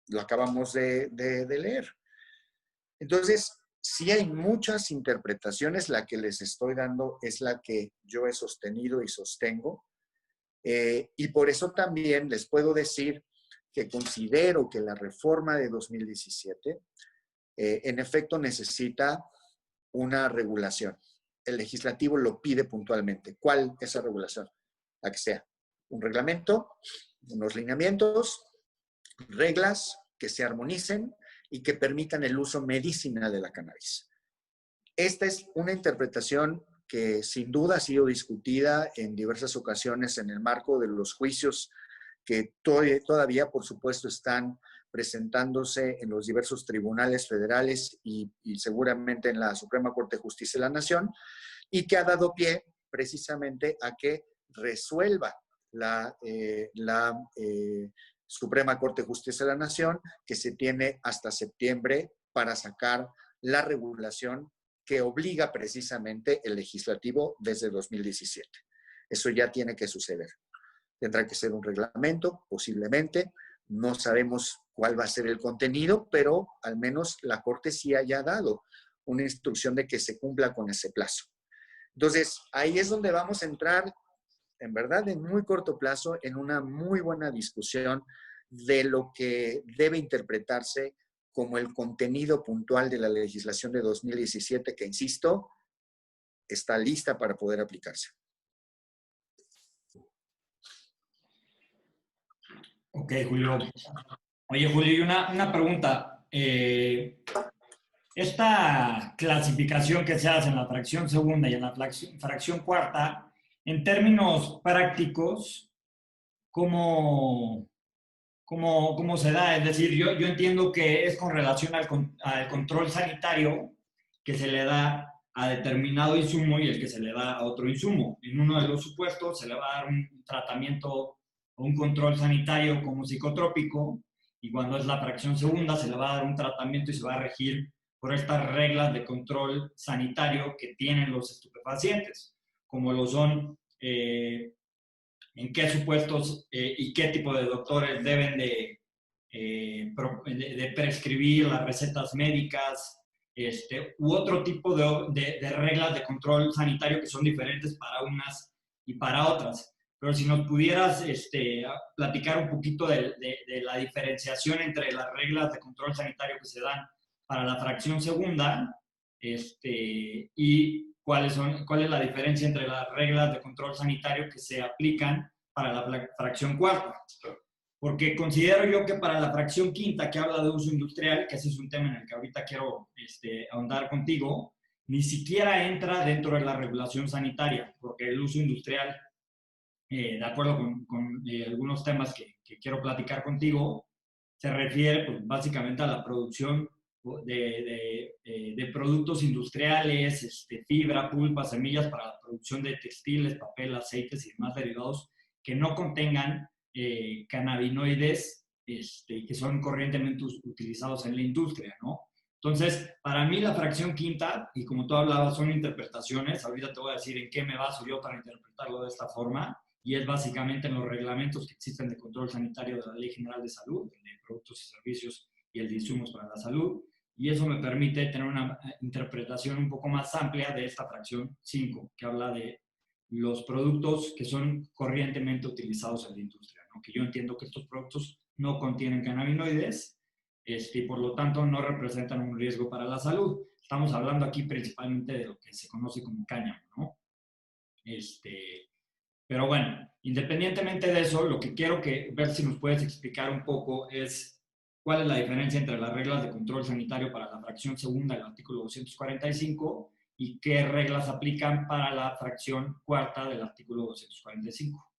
Lo acabamos de leer. Entonces, sí hay muchas interpretaciones. La que les estoy dando es la que yo he sostenido y sostengo. Y por eso también les puedo decir que considero que la reforma de 2017 en efecto necesita una regulación. El legislativo lo pide puntualmente. ¿Cuál es esa regulación? La que sea un reglamento, unos lineamientos, reglas que se armonicen y que permitan el uso medicinal de la cannabis. Esta es una interpretación que sin duda ha sido discutida en diversas ocasiones en el marco de los juicios que todavía, por supuesto, están presentándose en los diversos tribunales federales y seguramente en la Suprema Corte de Justicia de la Nación, y que ha dado pie precisamente a que resuelva la Suprema Corte de Justicia de la Nación, que se tiene hasta septiembre para sacar la regulación que obliga precisamente el legislativo desde 2017. Eso ya tiene que suceder. Tendrá que ser un reglamento, posiblemente. No sabemos cuál va a ser el contenido, pero al menos la Corte sí haya dado una instrucción de que se cumpla con ese plazo. Entonces, ahí es donde vamos a entrar, en verdad, en muy corto plazo, en una muy buena discusión de lo que debe interpretarse como el contenido puntual de la legislación de 2017, que, insisto, está lista para poder aplicarse. Ok, Julio. Oye, Julio, y una pregunta. Esta clasificación que se hace en la fracción segunda y en la fracción cuarta, en términos prácticos, ¿cómo se da? Es decir, yo entiendo que es con relación al control sanitario que se le da a determinado insumo y el que se le da a otro insumo. En uno de los supuestos se le va a dar un tratamiento o un control sanitario como psicotrópico, y cuando es la fracción segunda se le va a dar un tratamiento y se va a regir por estas reglas de control sanitario que tienen los estupefacientes, como lo son en qué supuestos y qué tipo de doctores deben de prescribir las recetas médicas, u otro tipo de reglas de control sanitario que son diferentes para unas y para otras. Pero si nos pudieras platicar un poquito de la diferenciación entre las reglas de control sanitario que se dan para la fracción segunda y cuál es la diferencia entre las reglas de control sanitario que se aplican para la fracción cuarta. Porque considero yo que para la fracción quinta, que habla de uso industrial, que ese es un tema en el que ahorita quiero ahondar contigo, ni siquiera entra dentro de la regulación sanitaria, porque el uso industrial, de acuerdo con algunos temas que quiero platicar contigo, se refiere pues, básicamente a la producción de productos industriales, fibra, pulpa, semillas para la producción de textiles, papel, aceites y demás derivados que no contengan cannabinoides que son corrientemente utilizados en la industria, ¿no? Entonces, para mí la fracción quinta, y como tú hablabas, son interpretaciones. Ahorita te voy a decir en qué me baso yo para interpretarlo de esta forma, y es básicamente en los reglamentos que existen de control sanitario de la Ley General de Salud, el de productos y servicios y el de insumos para la salud, y eso me permite tener una interpretación un poco más amplia de esta fracción 5, que habla de los productos que son corrientemente utilizados en la industria, ¿no? Que yo entiendo que estos productos no contienen cannabinoides, y por lo tanto no representan un riesgo para la salud. Estamos hablando aquí principalmente de lo que se conoce como cáñamo, ¿no? Pero bueno, independientemente de eso, lo que quiero ver si nos puedes explicar un poco es cuál es la diferencia entre las reglas de control sanitario para la fracción segunda del artículo 245 y qué reglas aplican para la fracción cuarta del artículo 245,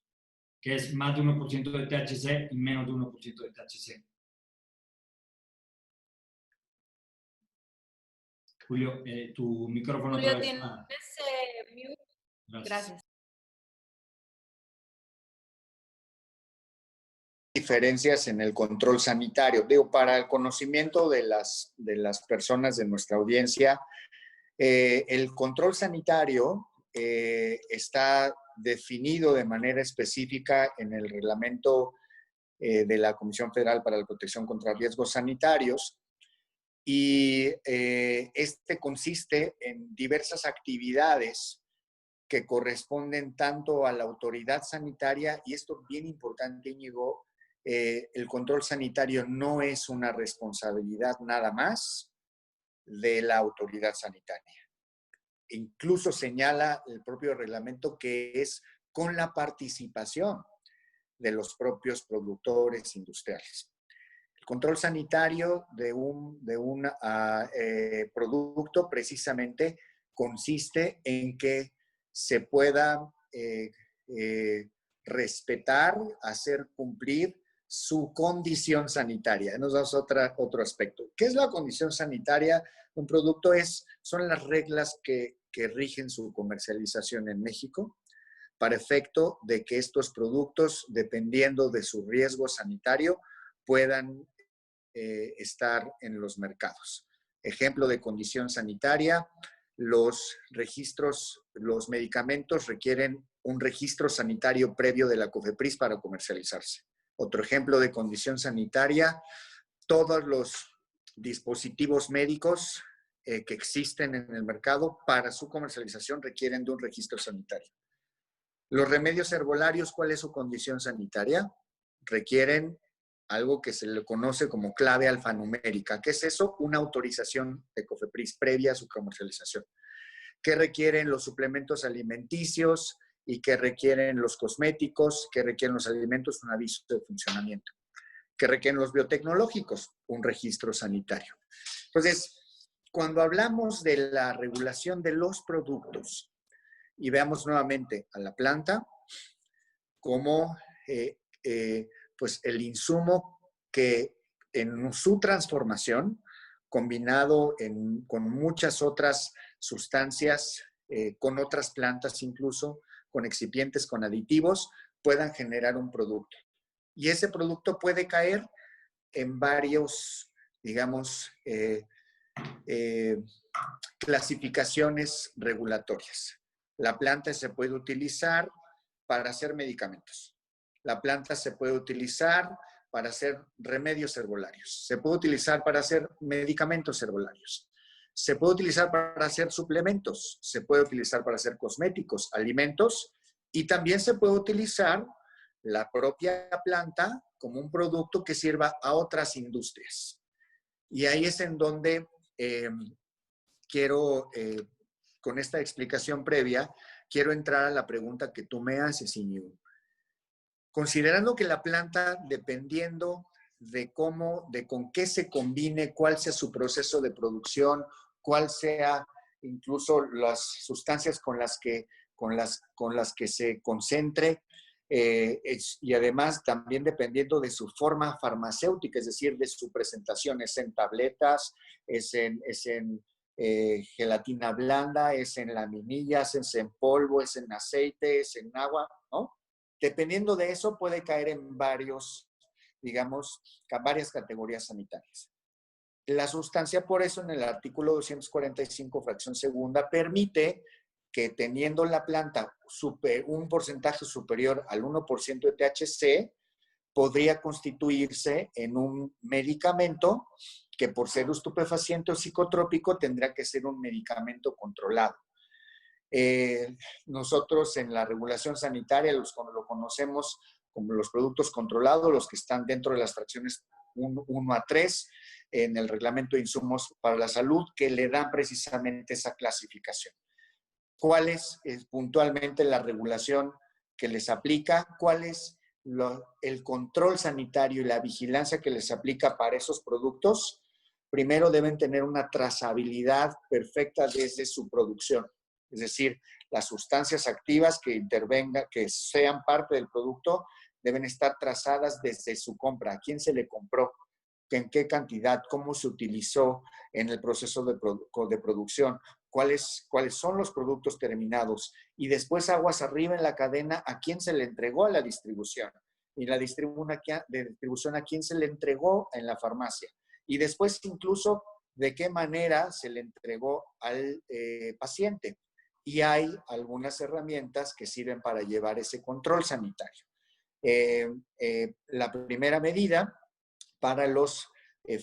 que es más de 1% de THC y menos de 1% de THC. Julio, tu micrófono Julio, otra vez. tienes mute. Gracias. Diferencias en el control sanitario. Digo, para el conocimiento de las personas de nuestra audiencia, el control sanitario está definido de manera específica en el reglamento de la Comisión Federal para la Protección contra Riesgos Sanitarios, y este consiste en diversas actividades que corresponden tanto a la autoridad sanitaria, y esto es bien importante, Íñigo, el control sanitario no es una responsabilidad nada más de la autoridad sanitaria. Incluso señala el propio reglamento que es con la participación de los propios productores industriales. El control sanitario de un producto precisamente consiste en que se pueda respetar, hacer cumplir su condición sanitaria. Nos damos otro aspecto. ¿Qué es la condición sanitaria? Un producto son las reglas que rigen su comercialización en México para efecto de que estos productos, dependiendo de su riesgo sanitario, puedan estar en los mercados. Ejemplo de condición sanitaria: los medicamentos requieren un registro sanitario previo de la COFEPRIS para comercializarse. Otro ejemplo de condición sanitaria: todos los dispositivos médicos que existen en el mercado para su comercialización requieren de un registro sanitario. Los remedios herbolarios, ¿cuál es su condición sanitaria? Requieren algo que se le conoce como clave alfanumérica. ¿Qué es eso? Una autorización de COFEPRIS previa a su comercialización. ¿Qué requieren los suplementos alimenticios y qué requieren los cosméticos? ¿Qué requieren los alimentos? Un aviso de funcionamiento. ¿Qué requieren los biotecnológicos? Un registro sanitario. Entonces, cuando hablamos de la regulación de los productos, y veamos nuevamente a la planta como pues el insumo que en su transformación, combinado con muchas otras sustancias, con otras plantas incluso, con excipientes, con aditivos, puedan generar un producto. Y ese producto puede caer en varios, digamos, clasificaciones regulatorias. La planta se puede utilizar para hacer medicamentos. La planta se puede utilizar para hacer remedios herbolarios. Se puede utilizar para hacer medicamentos herbolarios. Se puede utilizar para hacer suplementos. Se puede utilizar para hacer cosméticos, alimentos. Y también se puede utilizar la propia planta como un producto que sirva a otras industrias. Y ahí es en donde quiero, con esta explicación previa, quiero entrar a la pregunta que tú me haces, Íñigo. Considerando que la planta, dependiendo de con qué se combine, cuál sea su proceso de producción, cuál sea incluso las sustancias con las que se concentre, y además también dependiendo de su forma farmacéutica, es decir, de su presentación, es en tabletas, es en gelatina blanda, es en laminillas, es en polvo, es en aceite, es en agua, ¿no? Dependiendo de eso puede caer en varios, digamos, varias categorías sanitarias. La sustancia, por eso, en el artículo 245, fracción segunda, permite que teniendo la planta un porcentaje superior al 1% de THC, podría constituirse en un medicamento que por ser estupefaciente o psicotrópico tendrá que ser un medicamento controlado. Nosotros en la regulación sanitaria lo conocemos como los productos controlados, los que están dentro de las fracciones 1 a 3 en el reglamento de insumos para la salud, que le dan precisamente esa clasificación. ¿Cuál es puntualmente la regulación que les aplica? ¿Cuál es el control sanitario y la vigilancia que les aplica para esos productos? Primero deben tener una trazabilidad perfecta desde su producción. Es decir, las sustancias activas que intervengan, que sean parte del producto, deben estar trazadas desde su compra. ¿A quién se le compró? ¿En qué cantidad? ¿Cómo se utilizó en el proceso de producción? ¿Cuáles son los productos terminados? Y después, aguas arriba en la cadena, ¿a quién se le entregó a la distribución? Y la distribución, ¿a quién se le entregó en la farmacia? Y después, incluso, ¿de qué manera se le entregó al paciente? Y hay algunas herramientas que sirven para llevar ese control sanitario. La primera medida para los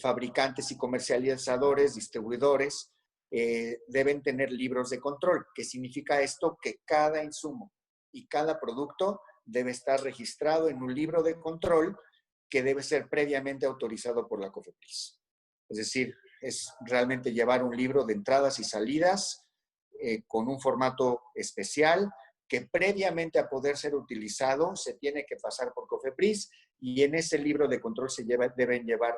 fabricantes y comercializadores, distribuidores, deben tener libros de control. ¿Qué significa esto? Que cada insumo y cada producto debe estar registrado en un libro de control que debe ser previamente autorizado por la COFEPRIS. Es decir, es realmente llevar un libro de entradas y salidas con un formato especial que previamente a poder ser utilizado se tiene que pasar por COFEPRIS y en ese libro de control deben llevar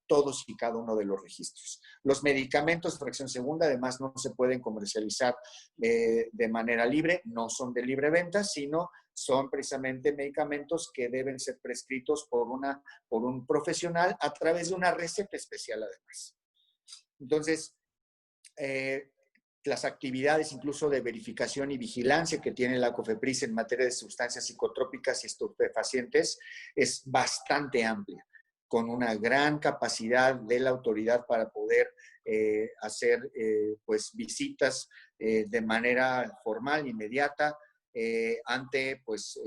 todos y cada uno de los registros. Los medicamentos de fracción segunda además no se pueden comercializar de manera libre, no son de libre venta, sino son precisamente medicamentos que deben ser prescritos por un profesional a través de una receta especial además. Entonces, las actividades incluso de verificación y vigilancia que tiene la COFEPRIS en materia de sustancias psicotrópicas y estupefacientes es bastante amplia, con una gran capacidad de la autoridad para poder hacer pues, visitas de manera formal, inmediata, ante pues,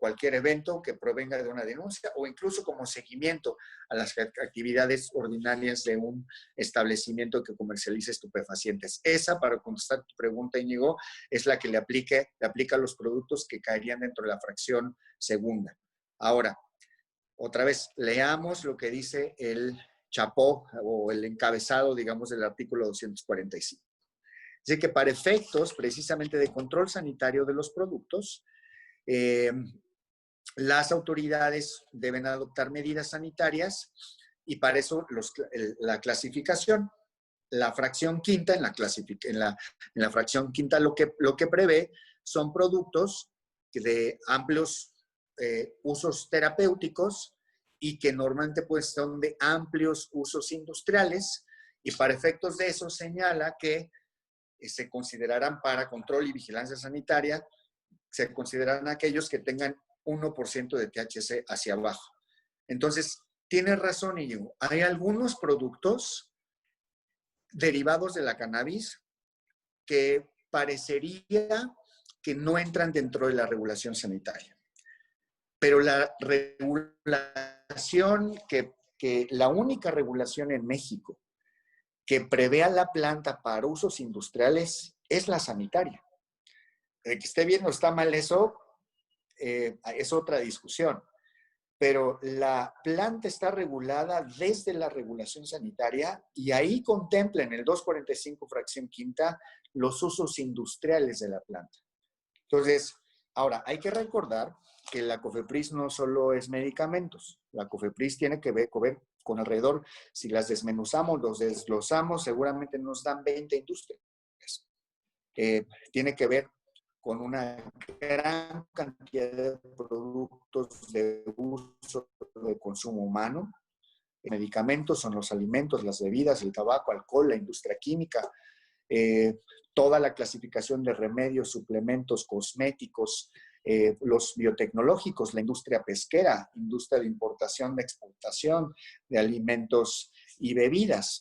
cualquier evento que provenga de una denuncia o incluso como seguimiento a las actividades ordinarias de un establecimiento que comercialice estupefacientes. Esa, para contestar tu pregunta, Íñigo, es la que le aplica a los productos que caerían dentro de la fracción segunda. Ahora, otra vez, leamos lo que dice el chapó o el encabezado, digamos, del artículo 245. Así que para efectos precisamente de control sanitario de los productos, las autoridades deben adoptar medidas sanitarias y para eso la clasificación. La fracción quinta, en la fracción quinta lo que prevé son productos de amplios usos terapéuticos y que normalmente pues, son de amplios usos industriales y para efectos de eso señala que se considerarán para control y vigilancia sanitaria, se considerarán aquellos que tengan 1% de THC hacia abajo. Entonces, tienes razón, Íñigo. Hay algunos productos derivados de la cannabis que parecería que no entran dentro de la regulación sanitaria. Pero la regulación, la única regulación en México que prevea la planta para usos industriales es la sanitaria. De que esté bien o está mal eso, es otra discusión. Pero la planta está regulada desde la regulación sanitaria y ahí contempla en el 245 fracción quinta los usos industriales de la planta. Entonces, ahora hay que recordar que la COFEPRIS no solo es medicamentos. La COFEPRIS tiene que ver con alrededor, si las desmenuzamos, los desglosamos, seguramente nos dan 20 industrias. Tiene que ver con una gran cantidad de productos de uso de consumo humano. Medicamentos son los alimentos, las bebidas, el tabaco, alcohol, la industria química, toda la clasificación de remedios, suplementos, cosméticos, los biotecnológicos, la industria pesquera, industria de importación, de exportación de alimentos y bebidas.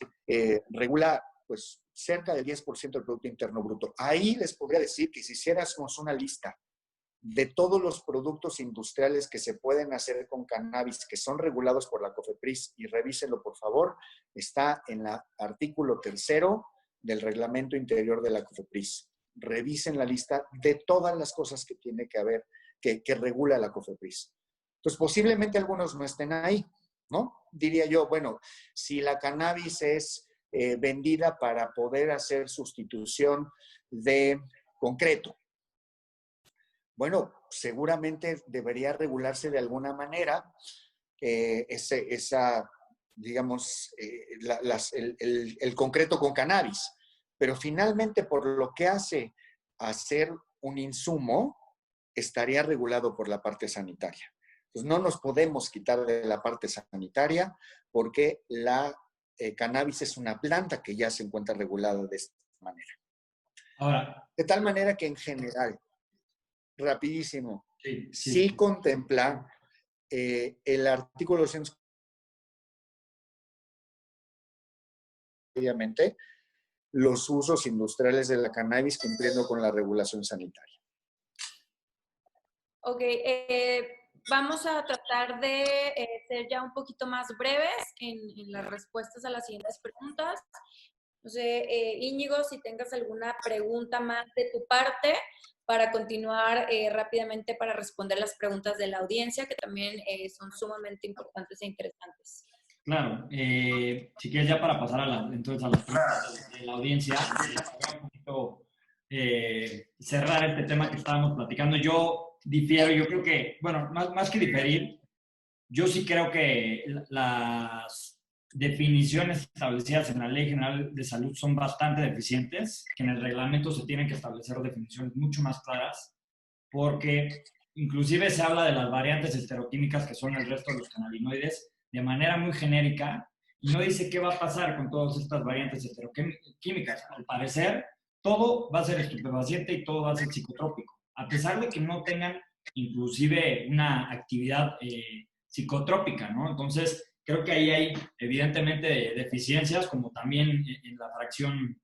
Regula pues cerca del 10% del Producto Interno Bruto. Ahí les podría decir que si hiciéramos una lista de todos los productos industriales que se pueden hacer con cannabis, que son regulados por la COFEPRIS, y revísenlo por favor, está en el artículo 3º del reglamento interior de la COFEPRIS. Revisen la lista de todas las cosas que tiene que haber, que regula la COFEPRIS. Entonces, posiblemente algunos no estén ahí, ¿no? Diría yo, bueno, si la cannabis es vendida para poder hacer sustitución de concreto, bueno, seguramente debería regularse de alguna manera digamos, el concreto con cannabis. Pero finalmente, por lo que hace a ser un insumo, estaría regulado por la parte sanitaria. Entonces, no nos podemos quitar de la parte sanitaria porque la cannabis es una planta que ya se encuentra regulada de esta manera. Ahora, de tal manera que en general, rapidísimo, sí. sí contempla el artículo 200, obviamente, los usos industriales de la cannabis cumpliendo con la regulación sanitaria. Ok, vamos a tratar de ser ya un poquito más breves en las respuestas a las siguientes preguntas. No sé, Íñigo, si tengas alguna pregunta más de tu parte para continuar rápidamente para responder las preguntas de la audiencia, que también son sumamente importantes e interesantes. Claro, si quieres ya para pasar entonces a las preguntas de la audiencia, un poquito cerrar este tema que estábamos platicando. Yo difiero, yo creo que, bueno, más que diferir, yo sí creo que las definiciones establecidas en la Ley General de Salud son bastante deficientes, que en el reglamento se tienen que establecer definiciones mucho más claras, porque inclusive se habla de las variantes estereoquímicas que son el resto de los cannabinoides de manera muy genérica y no dice qué va a pasar con todas estas variantes estereoquímicas. Al parecer, todo va a ser estupefaciente y todo va a ser psicotrópico, a pesar de que no tengan inclusive una actividad psicotrópica, ¿no? Entonces, creo que ahí hay evidentemente deficiencias, como también en la fracción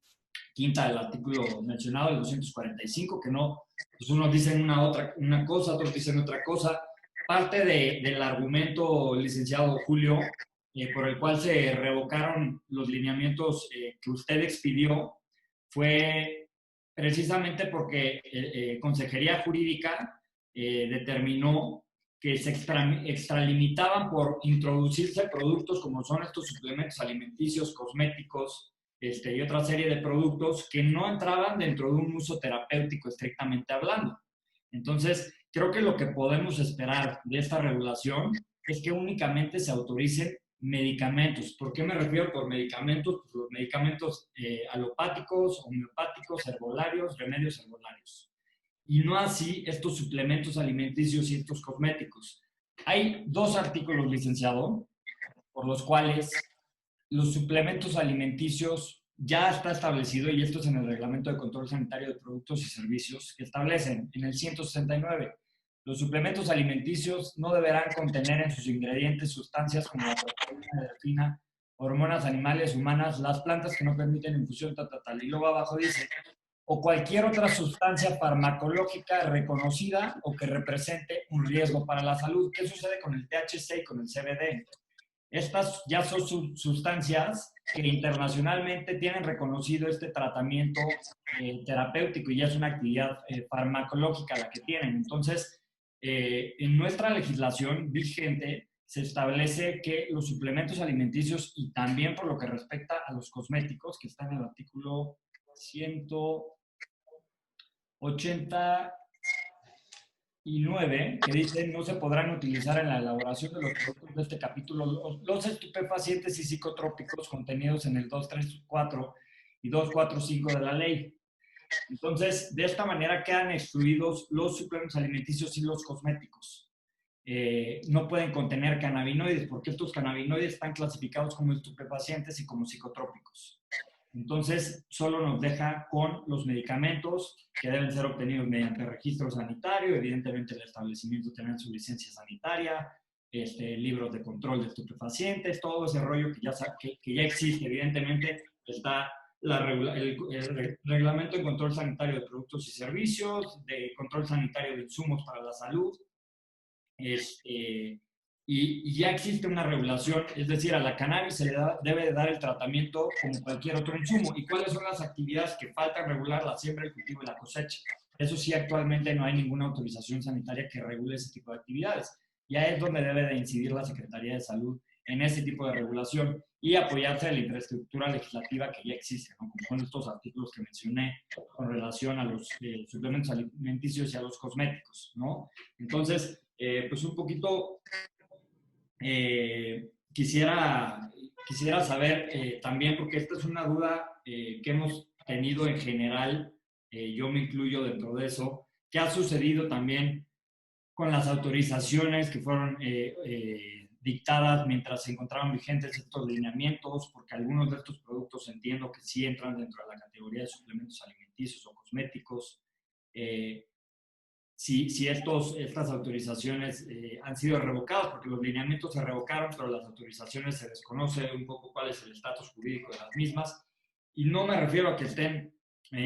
quinta del artículo mencionado, el 245, que no, pues unos dicen una cosa, otros dicen otra cosa. Parte del argumento, licenciado Julio, por el cual se revocaron los lineamientos que usted expidió, fue precisamente porque Consejería Jurídica determinó que se extralimitaban por introducirse productos como son estos suplementos alimenticios, cosméticos y otra serie de productos que no entraban dentro de un uso terapéutico estrictamente hablando. Entonces, creo que lo que podemos esperar de esta regulación es que únicamente se autoricen medicamentos. ¿Por qué me refiero por medicamentos? Pues los medicamentos alopáticos, homeopáticos, herbolarios, remedios herbolarios. Y no así estos suplementos alimenticios y estos cosméticos. Hay dos artículos, licenciado, por los cuales los suplementos alimenticios ya está establecido, y esto es en el Reglamento de Control Sanitario de Productos y Servicios, que establecen en el 169, los suplementos alimenticios no deberán contener en sus ingredientes sustancias como la proteína delfina, hormonas animales, humanas, las plantas que no permiten infusión, tal. Y luego abajo dice, o cualquier otra sustancia farmacológica reconocida o que represente un riesgo para la salud. ¿Qué sucede con el THC y con el CBD? Estas ya son sustancias que internacionalmente tienen reconocido este tratamiento terapéutico y ya es una actividad farmacológica la que tienen. Entonces, en nuestra legislación vigente se establece que los suplementos alimenticios y también por lo que respecta a los cosméticos, que está en el artículo 189, que dice no se podrán utilizar en la elaboración de los productos de este capítulo los estupefacientes y psicotrópicos contenidos en el 234 y 245 de la ley. Entonces, de esta manera quedan excluidos los suplementos alimenticios y los cosméticos. No pueden contener cannabinoides porque estos cannabinoides están clasificados como estupefacientes y como psicotrópicos. Entonces, solo nos deja con los medicamentos que deben ser obtenidos mediante registro sanitario, evidentemente el establecimiento tener su licencia sanitaria, libros de control de estupefacientes, todo ese rollo que ya existe. Evidentemente está el reglamento de control sanitario de productos y servicios, de control sanitario de insumos para la salud, y ya existe una regulación, es decir, a la cannabis se le debe de dar el tratamiento como cualquier otro insumo. ¿Y cuáles son las actividades que faltan regular? La siembra, el cultivo y la cosecha. Eso sí, actualmente no hay ninguna autorización sanitaria que regule ese tipo de actividades. Ya es donde debe de incidir la Secretaría de Salud en ese tipo de regulación y apoyarse de la infraestructura legislativa que ya existe, ¿no? Como son estos artículos que mencioné con relación a los suplementos alimenticios y a los cosméticos, ¿no? Entonces, pues un poquito quisiera saber también, porque esta es una duda que hemos tenido en general, yo me incluyo dentro de eso, ¿qué ha sucedido también con las autorizaciones que fueron dictadas mientras se encontraban vigentes estos lineamientos? Porque algunos de estos productos entiendo que sí entran dentro de la categoría de suplementos alimenticios o cosméticos. Si estas autorizaciones han sido revocadas, porque los lineamientos se revocaron, pero las autorizaciones se desconoce un poco cuál es el estatus jurídico de las mismas. Y no me refiero a que estén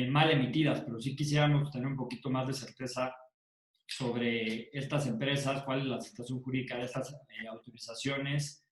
mal emitidas, pero sí quisiéramos tener un poquito más de certeza sobre estas empresas, cuál es la situación jurídica de estas autorizaciones,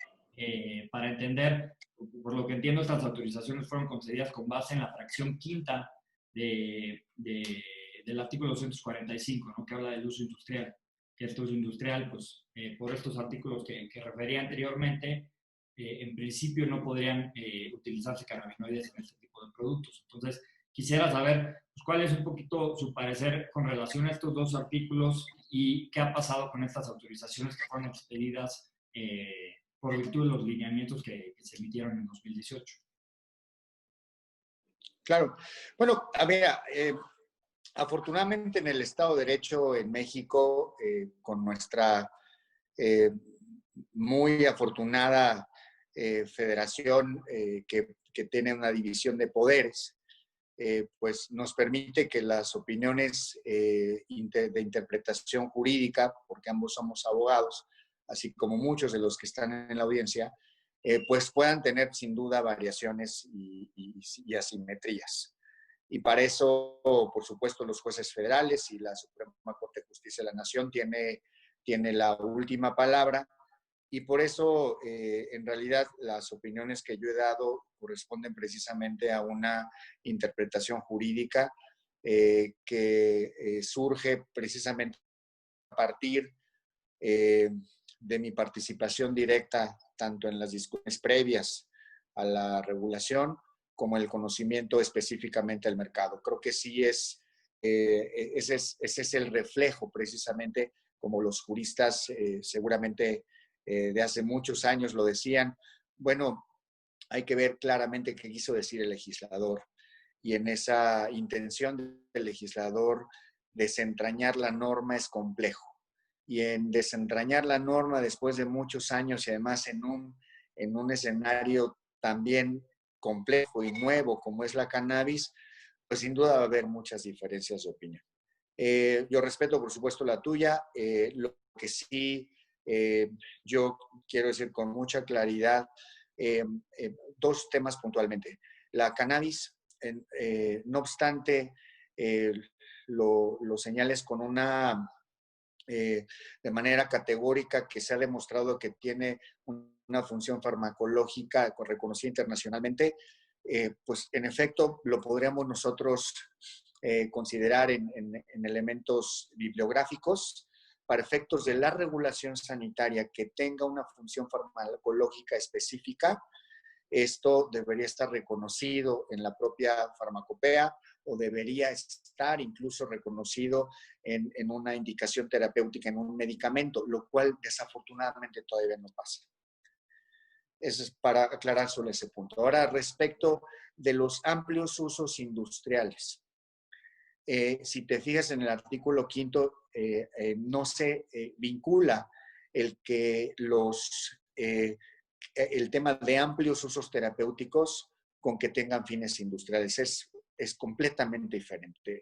para entender, por lo que entiendo, estas autorizaciones fueron concedidas con base en la fracción quinta del artículo 245, ¿no? Que habla del uso industrial. Que este uso industrial, pues, por estos artículos que refería anteriormente, en principio no podrían utilizarse cannabinoides en este tipo de productos. Entonces, quisiera saber pues, cuál es un poquito su parecer con relación a estos dos artículos y qué ha pasado con estas autorizaciones que fueron expedidas por virtud de los lineamientos que se emitieron en 2018. Claro. Bueno, a ver, afortunadamente en el Estado de Derecho en México, con nuestra muy afortunada federación que tiene una división de poderes, pues nos permite que las opiniones de interpretación jurídica, porque ambos somos abogados, así como muchos de los que están en la audiencia, pues puedan tener sin duda variaciones y asimetrías. Y para eso, por supuesto, los jueces federales y la Suprema Corte de Justicia de la Nación tiene la última palabra. Y por eso, en realidad, las opiniones que yo he dado corresponden precisamente a una interpretación jurídica que surge precisamente a partir de mi participación directa tanto en las discusiones previas a la regulación como el conocimiento específicamente del mercado. Creo que sí ese es el reflejo precisamente, como los juristas seguramente de hace muchos años lo decían. Bueno, hay que ver claramente qué quiso decir el legislador. Y en esa intención del legislador, desentrañar la norma es complejo. Y en desentrañar la norma después de muchos años y además en un escenario también complejo y nuevo como es la cannabis, pues sin duda va a haber muchas diferencias de opinión. Yo respeto, por supuesto, la tuya. Lo que sí yo quiero decir con mucha claridad, dos temas puntualmente. La cannabis, no obstante, lo señales con de manera categórica que se ha demostrado que tiene una función farmacológica reconocida internacionalmente, pues en efecto lo podríamos nosotros considerar en elementos bibliográficos para efectos de la regulación sanitaria que tenga una función farmacológica específica. Esto debería estar reconocido en la propia farmacopea o debería estar incluso reconocido en una indicación terapéutica, en un medicamento, lo cual desafortunadamente todavía no pasa. Eso es para aclarar sobre ese punto. Ahora, respecto de los amplios usos industriales. si te fijas en el artículo 5, no se vincula el que el tema de amplios usos terapéuticos con que tengan fines industriales. Es completamente diferente.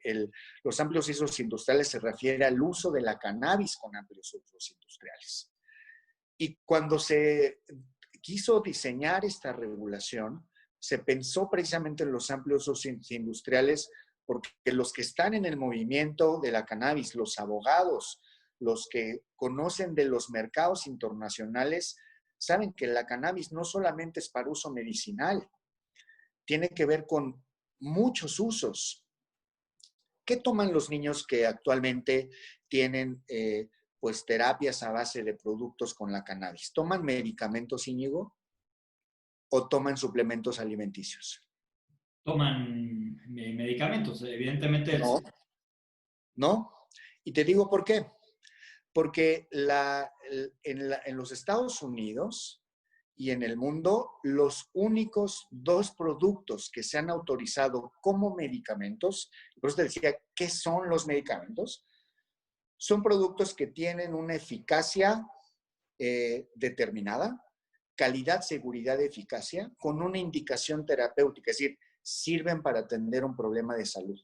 Los amplios usos industriales se refiere al uso de la cannabis con amplios usos industriales. Y cuando se quiso diseñar esta regulación, se pensó precisamente en los amplios usos industriales porque los que están en el movimiento de la cannabis, los abogados, los que conocen de los mercados internacionales, saben que la cannabis no solamente es para uso medicinal, tiene que ver con muchos usos. ¿Qué toman los niños que actualmente tienen pues terapias a base de productos con la cannabis? ¿Toman medicamentos, Íñigo? ¿O toman suplementos alimenticios? Toman medicamentos, evidentemente. No, no. Y te digo por qué. Porque en los Estados Unidos y en el mundo, los únicos 2 productos que se han autorizado como medicamentos, por eso te decía, ¿qué son los medicamentos? Son productos que tienen una eficacia determinada, calidad, seguridad, eficacia, con una indicación terapéutica, es decir, sirven para atender un problema de salud.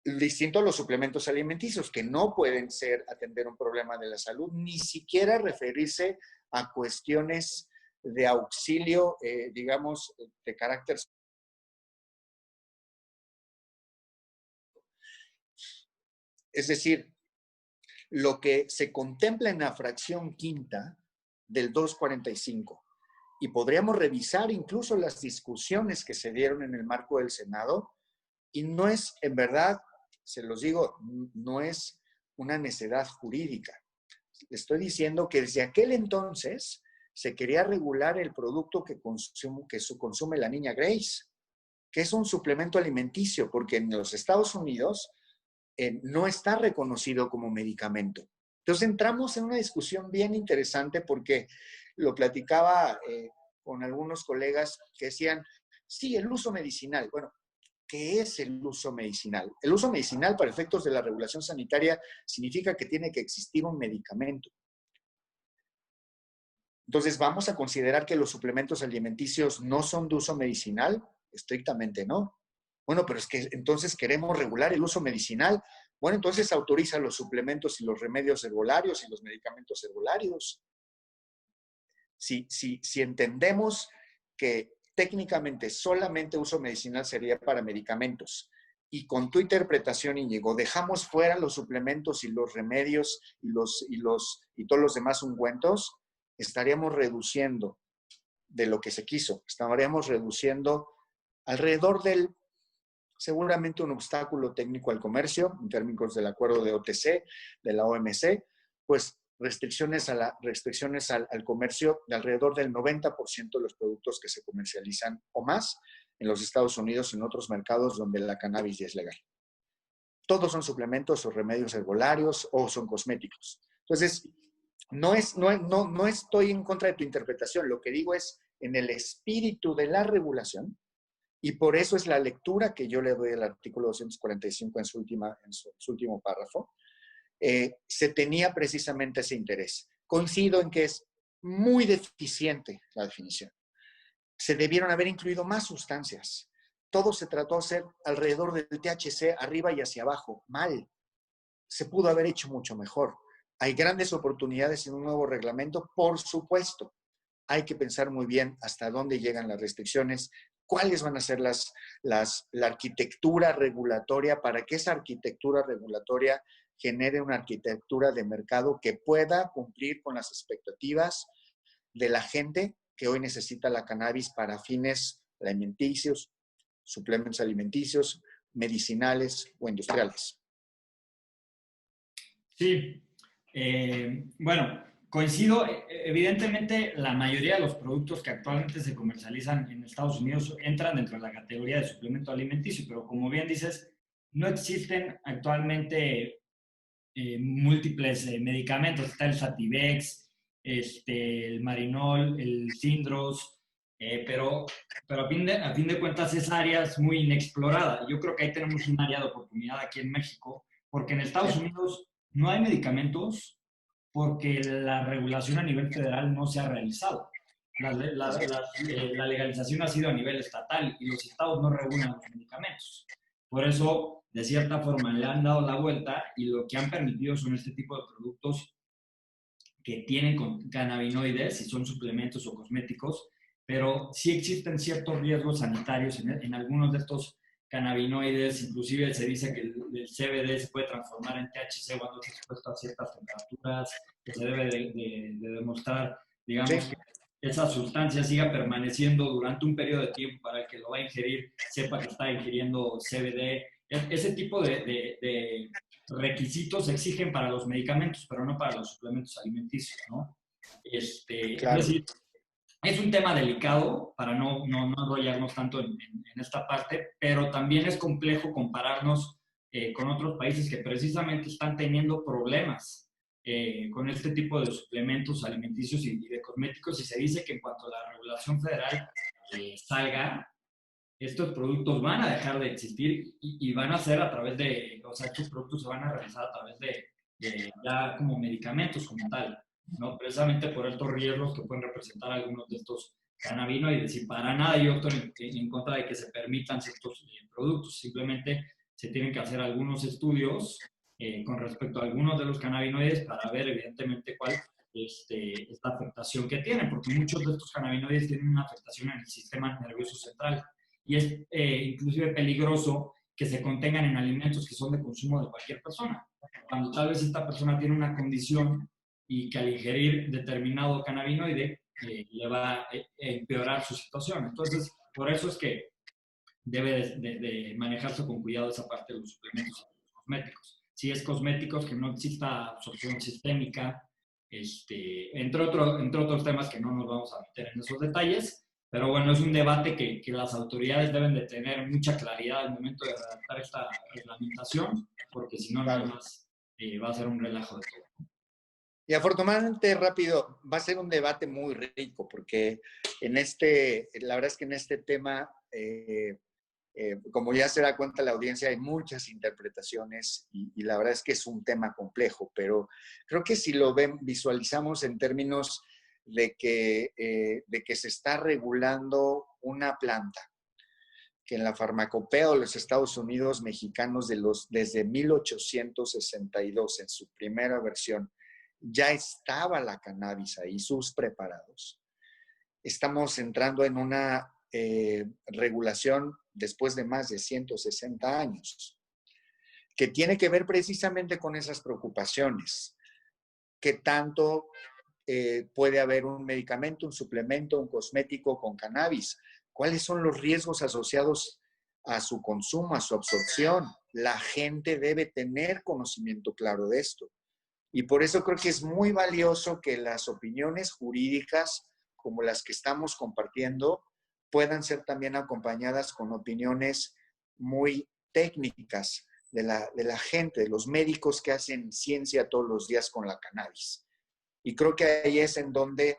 Distinto a los suplementos alimenticios, que no pueden atender un problema de la salud, ni siquiera referirse a cuestiones de auxilio, digamos, de carácter. Es decir, lo que se contempla en la fracción quinta del 245, y podríamos revisar incluso las discusiones que se dieron en el marco del Senado, y no es, en verdad, se los digo, no es una necedad jurídica. Estoy diciendo que desde aquel entonces se quería regular el producto que consume la niña Grace, que es un suplemento alimenticio, porque en los Estados Unidos no está reconocido como medicamento. Entonces entramos en una discusión bien interesante porque lo platicaba con algunos colegas que decían, sí, el uso medicinal. Bueno, ¿qué es el uso medicinal? El uso medicinal para efectos de la regulación sanitaria significa que tiene que existir un medicamento. Entonces, ¿vamos a considerar que los suplementos alimenticios no son de uso medicinal? Estrictamente no. Bueno, pero es que entonces queremos regular el uso medicinal. Bueno, entonces autoriza los suplementos y los remedios herbolarios y los medicamentos herbolarios. Si entendemos que técnicamente solamente uso medicinal sería para medicamentos y con tu interpretación, Íñigo, dejamos fuera los suplementos y los remedios y todos los demás ungüentos, estaríamos reduciendo de lo que se quiso. Estaríamos reduciendo alrededor del seguramente un obstáculo técnico al comercio, en términos del acuerdo de OTC, de la OMC, pues restricciones al comercio de alrededor del 90% de los productos que se comercializan o más en los Estados Unidos y en otros mercados donde la cannabis ya es legal. Todos son suplementos o remedios herbolarios o son cosméticos. Entonces, no estoy en contra de tu interpretación. Lo que digo es en el espíritu de la regulación. Y por eso es la lectura que yo le doy al artículo 245 en su último párrafo. Se tenía precisamente ese interés. Coincido en que es muy deficiente la definición. Se debieron haber incluido más sustancias. Todo se trató de hacer alrededor del THC, arriba y hacia abajo. Mal. Se pudo haber hecho mucho mejor. Hay grandes oportunidades en un nuevo reglamento, por supuesto. Hay que pensar muy bien hasta dónde llegan las restricciones, cuáles van a ser la arquitectura regulatoria para que esa arquitectura regulatoria genere una arquitectura de mercado que pueda cumplir con las expectativas de la gente que hoy necesita la cannabis para fines alimenticios, suplementos alimenticios, medicinales o industriales. Sí, bueno, coincido. Evidentemente, la mayoría de los productos que actualmente se comercializan en Estados Unidos entran dentro de la categoría de suplemento alimenticio, pero como bien dices, no existen actualmente múltiples medicamentos. Está el Sativex, el Marinol, el Sindros, pero a fin de cuentas esa área es muy inexplorada. Yo creo que ahí tenemos un área de oportunidad aquí en México, porque en Estados Unidos no hay medicamentos porque la regulación a nivel federal no se ha realizado. La legalización ha sido a nivel estatal y los estados no regulan los medicamentos. Por eso, de cierta forma, le han dado la vuelta y lo que han permitido son este tipo de productos que tienen cannabinoides, si son suplementos o cosméticos, pero sí existen ciertos riesgos sanitarios en algunos de estos cannabinoides. Inclusive se dice que el CBD se puede transformar en THC cuando es expuesto a ciertas temperaturas, que se debe de demostrar, digamos, Sí. que esa sustancia siga permaneciendo durante un periodo de tiempo para el que lo va a ingerir, sepa que está ingiriendo CBD. Ese tipo de requisitos se exigen para los medicamentos, pero no para los suplementos alimenticios, ¿no? Claro. Es decir, es un tema delicado para no enrollarnos tanto en esta parte, pero también es complejo compararnos con otros países que precisamente están teniendo problemas con este tipo de suplementos alimenticios y de cosméticos, y se dice que en cuanto a la regulación federal salga, estos productos van a dejar de existir y van a ser a través de, o sea, estos productos se van a realizar a través de ya como medicamentos como tal, ¿no? Precisamente por estos riesgos que pueden representar algunos de estos cannabinoides. Y para nada yo estoy en contra de que se permitan ciertos productos, simplemente se tienen que hacer algunos estudios con respecto a algunos de los cannabinoides para ver evidentemente cuál esta afectación que tienen, porque muchos de estos cannabinoides tienen una afectación en el sistema nervioso central y es inclusive peligroso que se contengan en alimentos que son de consumo de cualquier persona. Cuando tal vez esta persona tiene una condición y que al ingerir determinado cannabinoide le va a empeorar su situación. Entonces, por eso es que debe de manejarse con cuidado esa parte de los suplementos y los cosméticos. Si es cosméticos, que no exista absorción sistémica, entre otros temas que no nos vamos a meter en esos detalles, pero bueno, es un debate que las autoridades deben de tener mucha claridad al momento de redactar esta reglamentación, porque si no, nada más va a ser un relajo de todo. Y afortunadamente, rápido, va a ser un debate muy rico, porque la verdad es que en este tema, como ya se da cuenta la audiencia, hay muchas interpretaciones y la verdad es que es un tema complejo, pero creo que si lo visualizamos en términos de que se está regulando una planta, que en la farmacopea de los Estados Unidos mexicanos desde 1862, en su primera versión, ya estaba la cannabis ahí, sus preparados. Estamos entrando en una regulación después de más de 160 años, que tiene que ver precisamente con esas preocupaciones. ¿Qué tanto puede haber un medicamento, un suplemento, un cosmético con cannabis? ¿Cuáles son los riesgos asociados a su consumo, a su absorción? La gente debe tener conocimiento claro de esto. Y por eso creo que es muy valioso que las opiniones jurídicas, como las que estamos compartiendo, puedan ser también acompañadas con opiniones muy técnicas de la gente, de los médicos que hacen ciencia todos los días con la cannabis. Y creo que ahí es en donde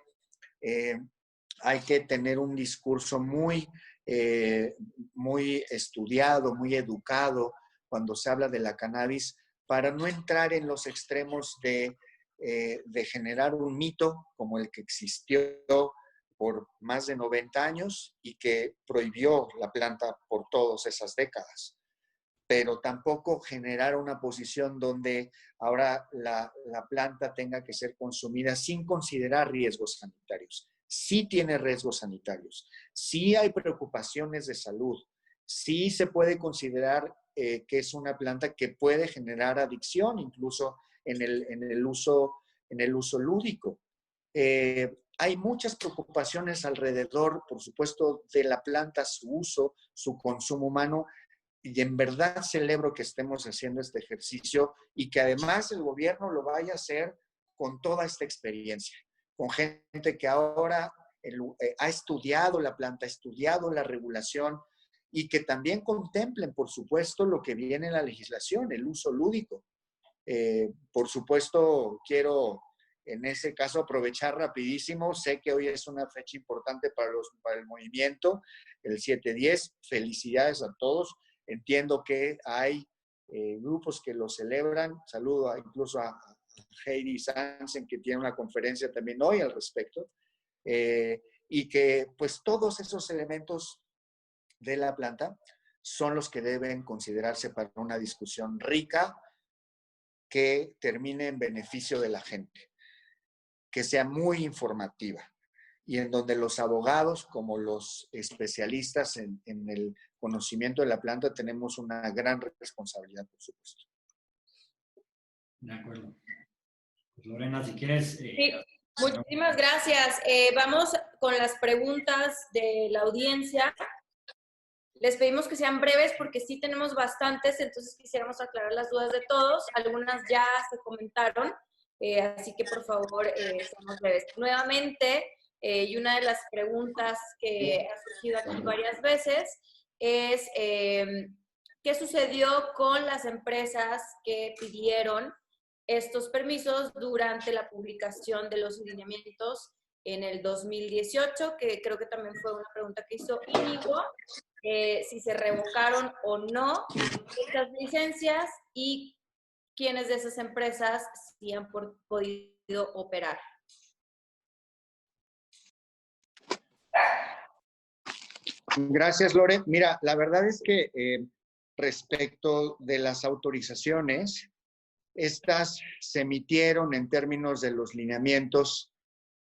hay que tener un discurso muy estudiado, muy educado cuando se habla de la cannabis, para no entrar en los extremos de generar un mito como el que existió por más de 90 años y que prohibió la planta por todas esas décadas. Pero tampoco generar una posición donde ahora la planta tenga que ser consumida sin considerar riesgos sanitarios. Sí tiene riesgos sanitarios, sí hay preocupaciones de salud, sí se puede considerar que es una planta que puede generar adicción, incluso en el uso lúdico. Hay muchas preocupaciones alrededor, por supuesto, de la planta, su uso, su consumo humano, y en verdad celebro que estemos haciendo este ejercicio y que además el gobierno lo vaya a hacer con toda esta experiencia, con gente que ahora ha estudiado la planta, ha estudiado la regulación, y que también contemplen, por supuesto, lo que viene en la legislación, el uso lúdico. Por supuesto, quiero en ese caso aprovechar rapidísimo. Sé que hoy es una fecha importante para el movimiento, el 7-10. Felicidades a todos. Entiendo que hay grupos que lo celebran. Saludo incluso a Heidi Sansen, que tiene una conferencia también hoy al respecto. Y que pues todos esos elementos de la planta son los que deben considerarse para una discusión rica que termine en beneficio de la gente, que sea muy informativa y en donde los abogados como los especialistas en el conocimiento de la planta tenemos una gran responsabilidad, por supuesto. De acuerdo. Pues Lorena, si quieres... Sí, muchísimas gracias. Vamos con las preguntas de la audiencia. Les pedimos que sean breves porque sí tenemos bastantes, entonces quisiéramos aclarar las dudas de todos. Algunas ya se comentaron, así que por favor seamos breves. Nuevamente, y una de las preguntas que ha surgido aquí varias veces es ¿qué sucedió con las empresas que pidieron estos permisos durante la publicación de los lineamientos en el 2018? Que creo que también fue una pregunta que hizo Íñigo. Si se revocaron o no estas licencias y quiénes de esas empresas sí han podido operar. Gracias, Lore. Mira, la verdad es que respecto de las autorizaciones, estas se emitieron en términos de los lineamientos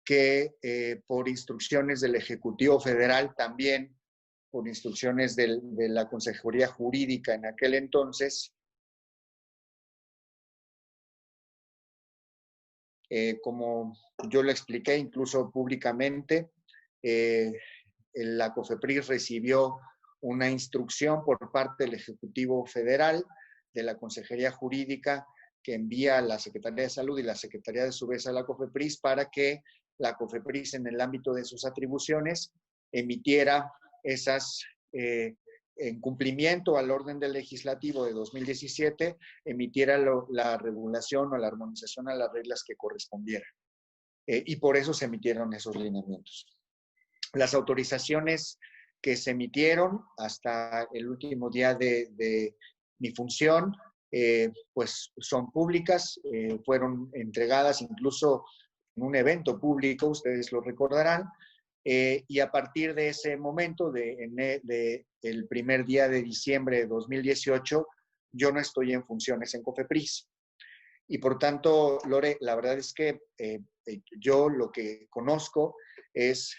que por instrucciones del Ejecutivo Federal, también por instrucciones de la Consejería Jurídica en aquel entonces, como yo lo expliqué incluso públicamente, la COFEPRIS recibió una instrucción por parte del Ejecutivo Federal, de la Consejería Jurídica, que envía a la Secretaría de Salud y la Secretaría de su vez a la COFEPRIS para que la COFEPRIS, en el ámbito de sus atribuciones, emitiera esas, en cumplimiento al orden del legislativo de 2017, emitiera la regulación o la armonización a las reglas que correspondieran. Y por eso se emitieron esos lineamientos. Las autorizaciones que se emitieron hasta el último día de mi función, pues son públicas, fueron entregadas incluso en un evento público, ustedes lo recordarán, y a partir de ese momento, del primer día de diciembre de 2018, yo no estoy en funciones en COFEPRIS. Y por tanto, Lore, la verdad es que yo lo que conozco es,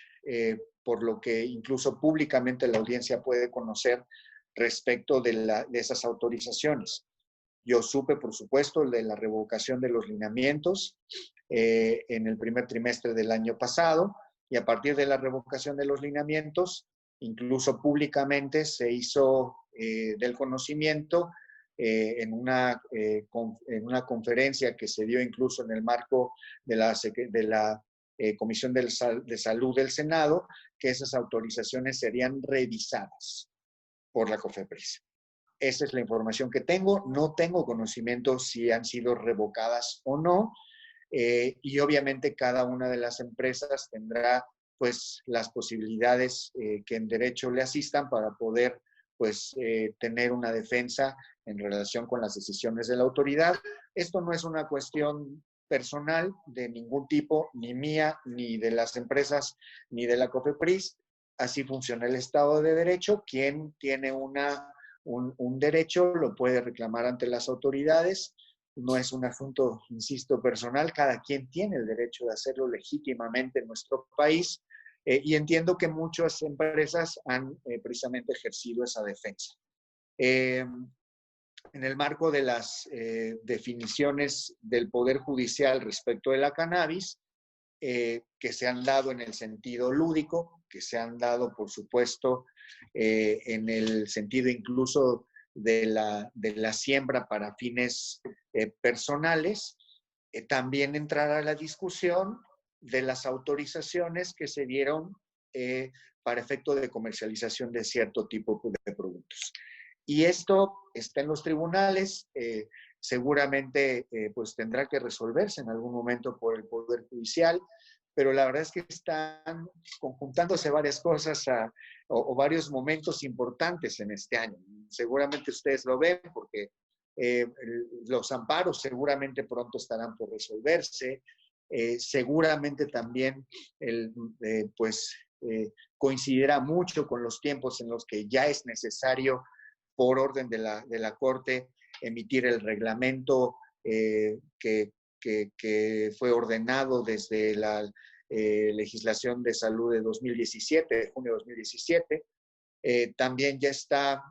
por lo que incluso públicamente la audiencia puede conocer respecto de esas autorizaciones. Yo supe, por supuesto, de la revocación de los lineamientos en el primer trimestre del año pasado, y a partir de la revocación de los lineamientos, incluso públicamente se hizo del conocimiento en una conferencia que se dio incluso en el marco de la Comisión de Salud del Senado, que esas autorizaciones serían revisadas por la COFEPRIS. Esa es la información que tengo. No tengo conocimiento si han sido revocadas o no. Y obviamente cada una de las empresas tendrá pues las posibilidades que en derecho le asistan para poder pues tener una defensa en relación con las decisiones de la autoridad. Esto no es una cuestión personal de ningún tipo, ni mía, ni de las empresas, ni de la COFEPRIS. Así funciona el Estado de Derecho. Quien tiene un derecho lo puede reclamar ante las autoridades. No es un asunto, insisto, personal. Cada quien tiene el derecho de hacerlo legítimamente en nuestro país. Y entiendo que muchas empresas han precisamente ejercido esa defensa. En el marco de las definiciones del Poder Judicial respecto de la cannabis, que se han dado en el sentido lúdico, que se han dado, por supuesto, en el sentido incluso de la siembra para fines personales, también entrará la discusión de las autorizaciones que se dieron para efecto de comercialización de cierto tipo de productos. Y esto está en los tribunales. seguramente pues tendrá que resolverse en algún momento por el Poder Judicial, pero la verdad es que están conjuntándose varias cosas o varios momentos importantes en este año. Seguramente ustedes lo ven porque los amparos seguramente pronto estarán por resolverse. Seguramente también coincidirá mucho con los tiempos en los que ya es necesario, por orden de la Corte, emitir el reglamento que fue ordenado desde la legislación de salud de 2017, de junio de 2017. También ya está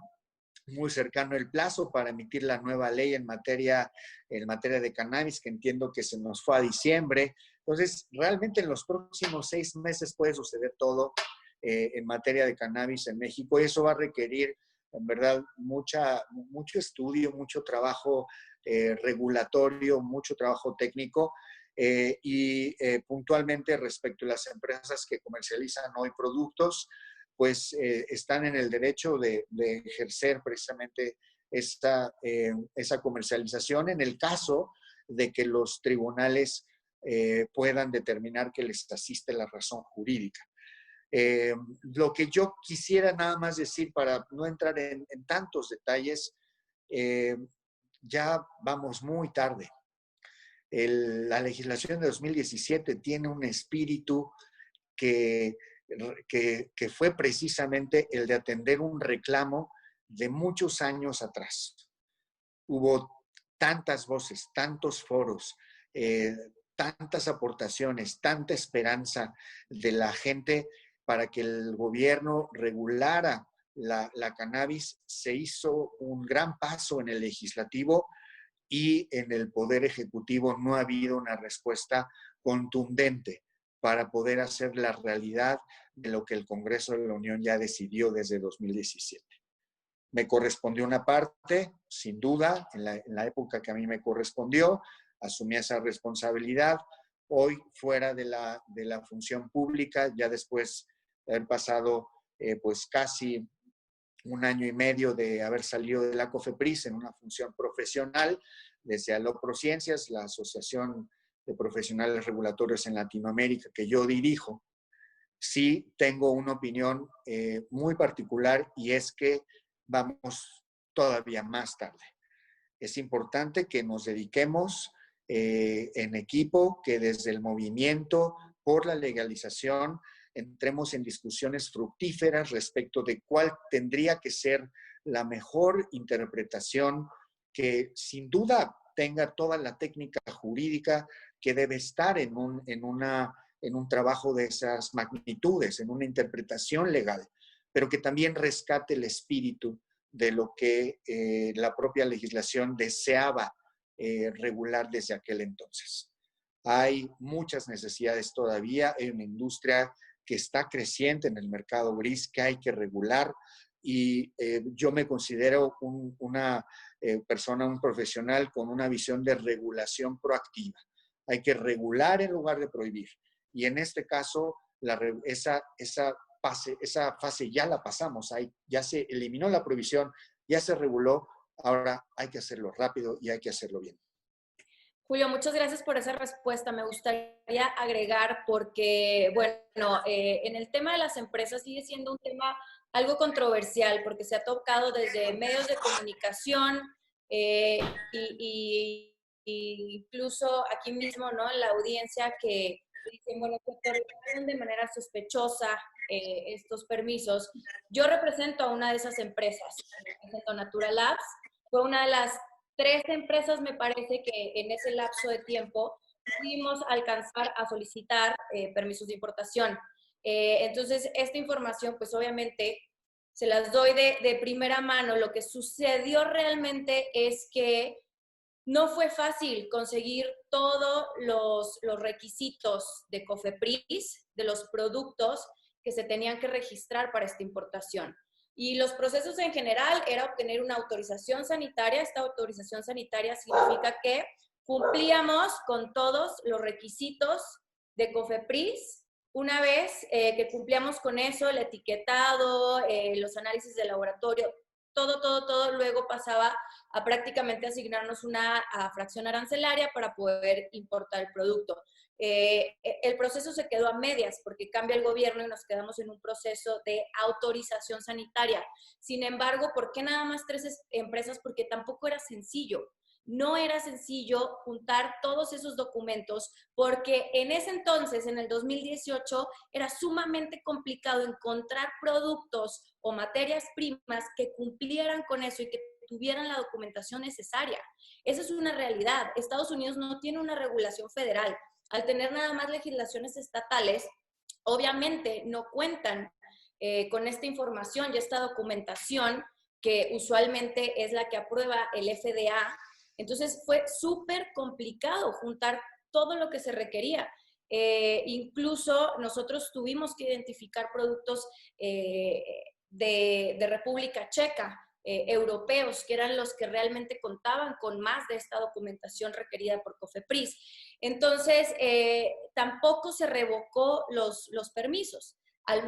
muy cercano el plazo para emitir la nueva ley en materia de cannabis, que entiendo que se nos fue a diciembre. Entonces, realmente en los próximos 6 meses puede suceder todo en materia de cannabis en México, y eso va a requerir, en verdad, mucho estudio, mucho trabajo regulatorio, mucho trabajo técnico, y puntualmente respecto a las empresas que comercializan hoy productos, pues están en el derecho de ejercer precisamente esa comercialización en el caso de que los tribunales puedan determinar que les asiste la razón jurídica. Lo que yo quisiera nada más decir, para no entrar en tantos detalles, ya vamos muy tarde. La legislación de 2017 tiene un espíritu que fue precisamente el de atender un reclamo de muchos años atrás. Hubo tantas voces, tantos foros, tantas aportaciones, tanta esperanza de la gente para que el gobierno regulara la cannabis. Se hizo un gran paso en el legislativo, y en el Poder Ejecutivo no ha habido una respuesta contundente para poder hacer la realidad de lo que el Congreso de la Unión ya decidió desde 2017. Me correspondió una parte, sin duda, en la época que a mí me correspondió, asumí esa responsabilidad. Hoy, fuera de la función pública, ya después de haber pasado pues casi 1 año y medio de haber salido de la COFEPRIS en una función profesional, desde Aloprociencias, la Asociación de Profesionales Regulatorios en Latinoamérica, que yo dirijo, sí tengo una opinión muy particular, y es que vamos todavía más tarde. Es importante que nos dediquemos en equipo, que desde el movimiento por la legalización entremos en discusiones fructíferas respecto de cuál tendría que ser la mejor interpretación, que sin duda tenga toda la técnica jurídica que debe estar en un trabajo de esas magnitudes, en una interpretación legal, pero que también rescate el espíritu de lo que la propia legislación deseaba regular desde aquel entonces. Hay muchas necesidades todavía, hay una industria que está creciente en el mercado gris que hay que regular, y yo me considero una persona, un profesional con una visión de regulación proactiva. Hay que regular en lugar de prohibir, y en este caso esa fase ya la pasamos. Ya se eliminó la prohibición, ya se reguló, ahora hay que hacerlo rápido y hay que hacerlo bien. Julio, muchas gracias por esa respuesta. Me gustaría agregar, porque, bueno, en el tema de las empresas sigue siendo un tema algo controversial, porque se ha tocado desde medios de comunicación y incluso aquí mismo, ¿no?, en la audiencia, que dicen, bueno, que otorgaron de manera sospechosa estos permisos. Yo represento a una de esas empresas, represento a Natura Labs. Fue una de las 3 empresas, me parece, que en ese lapso de tiempo pudimos alcanzar a solicitar permisos de importación. Entonces, esta información, pues obviamente, se las doy de primera mano. Lo que sucedió realmente es que no fue fácil conseguir todos los requisitos de COFEPRIS, de los productos que se tenían que registrar para esta importación. Y los procesos en general era obtener una autorización sanitaria. Esta autorización sanitaria significa que cumplíamos con todos los requisitos de COFEPRIS. Una vez que cumplíamos con eso, el etiquetado, los análisis de laboratorio, todo luego pasaba a prácticamente asignarnos una fracción arancelaria para poder importar el producto. El proceso se quedó a medias porque cambia el gobierno y nos quedamos en un proceso de autorización sanitaria. Sin embargo, ¿por qué nada más 3 empresas? Porque tampoco era sencillo. No era sencillo juntar todos esos documentos porque en ese entonces, en el 2018, era sumamente complicado encontrar productos o materias primas que cumplieran con eso y que tuvieran la documentación necesaria. Esa es una realidad. Estados Unidos no tiene una regulación federal. Al tener nada más legislaciones estatales, obviamente no cuentan con esta información y esta documentación que usualmente es la que aprueba el FDA. Entonces fue súper complicado juntar todo lo que se requería. Incluso nosotros tuvimos que identificar productos de República Checa, europeos, que eran los que realmente contaban con más de esta documentación requerida por COFEPRIS. Entonces, tampoco se revocó los permisos,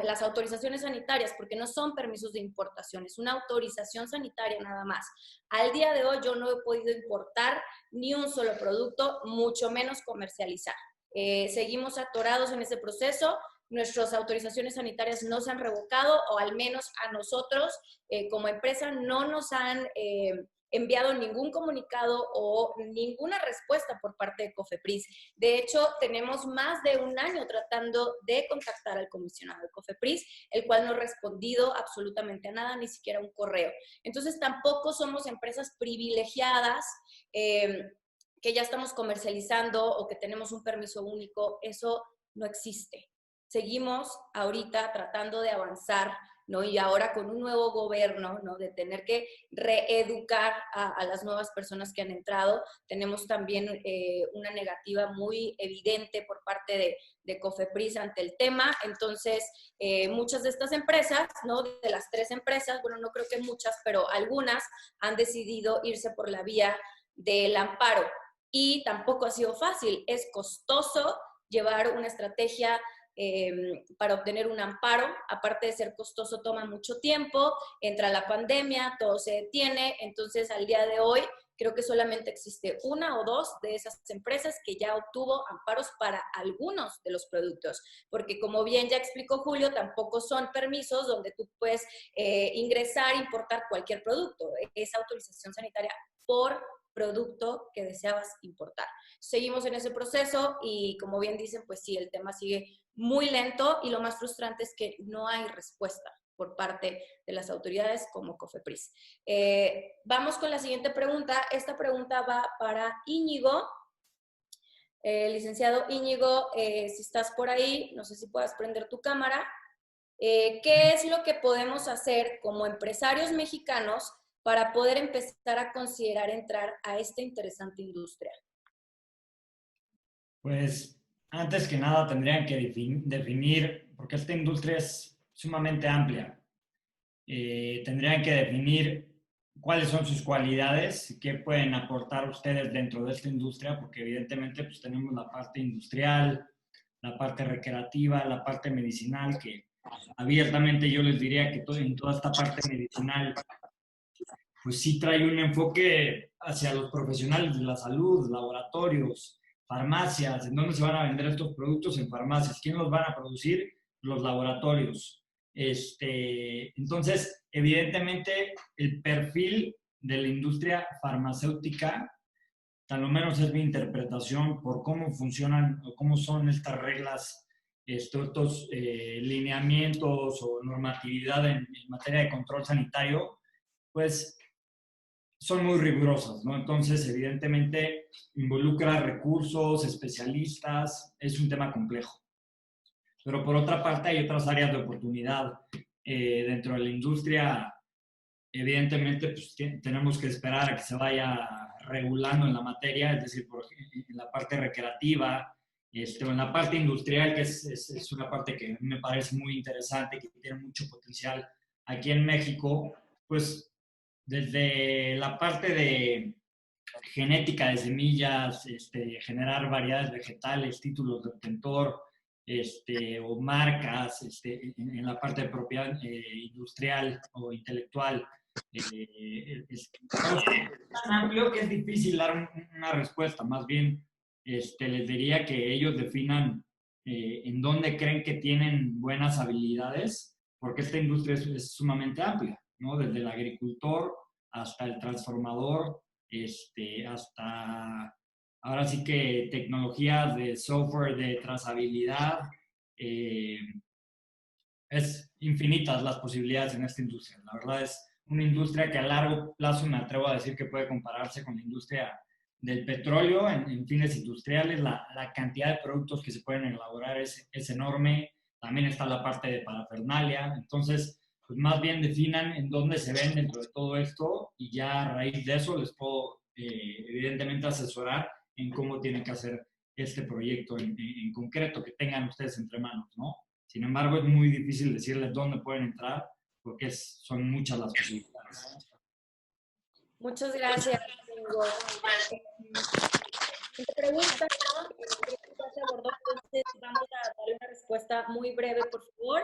las autorizaciones sanitarias, porque no son permisos de importación, es una autorización sanitaria nada más. Al día de hoy yo no he podido importar ni un solo producto, mucho menos comercializar. Seguimos atorados en ese proceso. Nuestras autorizaciones sanitarias no se han revocado, o al menos a nosotros como empresa no nos han enviado ningún comunicado o ninguna respuesta por parte de COFEPRIS. De hecho, tenemos más de un año tratando de contactar al comisionado de COFEPRIS, el cual no ha respondido absolutamente a nada, ni siquiera un correo. Entonces, tampoco somos empresas privilegiadas que ya estamos comercializando o que tenemos un permiso único. Eso no existe. Seguimos ahorita tratando de avanzar, ¿no? Y ahora con un nuevo gobierno, ¿no? De tener que reeducar a las nuevas personas que han entrado. Tenemos también una negativa muy evidente por parte de COFEPRIS ante el tema. Entonces, muchas de estas empresas, ¿no? De las 3 empresas, bueno, no creo que muchas, pero algunas han decidido irse por la vía del amparo. Y tampoco ha sido fácil. Es costoso llevar una estrategia para obtener un amparo. Aparte de ser costoso, toma mucho tiempo, entra la pandemia, todo se detiene. Entonces, al día de hoy, creo que solamente existe 1 o 2 de esas empresas que ya obtuvo amparos para algunos de los productos, porque como bien ya explicó Julio, tampoco son permisos donde tú puedes ingresar, importar cualquier producto. Es autorización sanitaria por producto que deseabas importar. Seguimos en ese proceso y, como bien dicen, pues sí, el tema sigue muy lento y lo más frustrante es que no hay respuesta por parte de las autoridades como COFEPRIS. Vamos con la siguiente pregunta. Esta pregunta va para Íñigo. Licenciado Íñigo, si estás por ahí, no sé si puedas prender tu cámara. ¿Qué es lo que podemos hacer como empresarios mexicanos para poder empezar a considerar entrar a esta interesante industria? Pues, antes que nada tendrían que definir, porque esta industria es sumamente amplia, tendrían que definir cuáles son sus cualidades, qué pueden aportar ustedes dentro de esta industria, porque evidentemente pues tenemos la parte industrial, la parte recreativa, la parte medicinal, que abiertamente yo les diría que en toda esta parte medicinal pues sí trae un enfoque hacia los profesionales de la salud, laboratorios, farmacias. ¿En dónde se van a vender estos productos? En farmacias. ¿Quién los van a producir? Los laboratorios. Entonces, evidentemente, el perfil de la industria farmacéutica, tal lo menos es mi interpretación por cómo funcionan o cómo son estas reglas, estos lineamientos o normatividad en materia de control sanitario, pues son muy rigurosas, ¿no? Entonces, evidentemente, involucra recursos, especialistas, es un tema complejo. Pero por otra parte, hay otras áreas de oportunidad dentro de la industria. Evidentemente, pues, tenemos que esperar a que se vaya regulando en la materia, es decir, en la parte recreativa, o en la parte industrial, que es una parte que me parece muy interesante, que tiene mucho potencial aquí en México, pues desde la parte de genética de semillas, generar variedades vegetales, títulos de obtentor, o marcas, en la parte de propiedad industrial o intelectual, es tan amplio que es difícil dar una respuesta. Más bien, les diría que ellos definan en dónde creen que tienen buenas habilidades, porque esta industria es sumamente amplia, ¿no? Desde el agricultor hasta el transformador, hasta ahora sí que tecnologías de software, de trazabilidad. Es infinitas las posibilidades en esta industria. La verdad es una industria que a largo plazo me atrevo a decir que puede compararse con la industria del petróleo en fines industriales. La cantidad de productos que se pueden elaborar es enorme. También está la parte de parafernalia. Entonces, pues más bien definan en dónde se ven dentro de todo esto y ya a raíz de eso les puedo evidentemente asesorar en cómo tienen que hacer este proyecto en concreto que tengan ustedes entre manos, ¿no? Sin embargo, es muy difícil decirles dónde pueden entrar porque son muchas las posibilidades. Muchas gracias, Hugo. Te pregunta, se abordó, entonces vamos a darle una respuesta muy breve, por favor.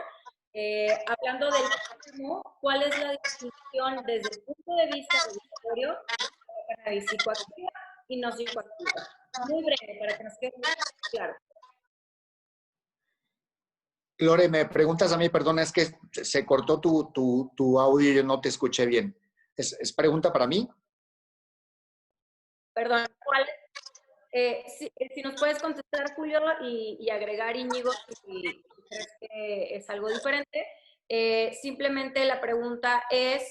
Hablando del cáñamo, ¿cuál es la distinción desde el punto de vista regulatorio de cannabis psicoactiva y no psicoactiva? Muy breve, para que nos quede muy claro. Lore, me preguntas a mí, perdona, es que se cortó tu audio y yo no te escuché bien. ¿Es pregunta para mí? Perdón, ¿cuál? Si nos puedes contestar, Julio, y agregar, Íñigo, si crees que es algo diferente. Simplemente la pregunta es,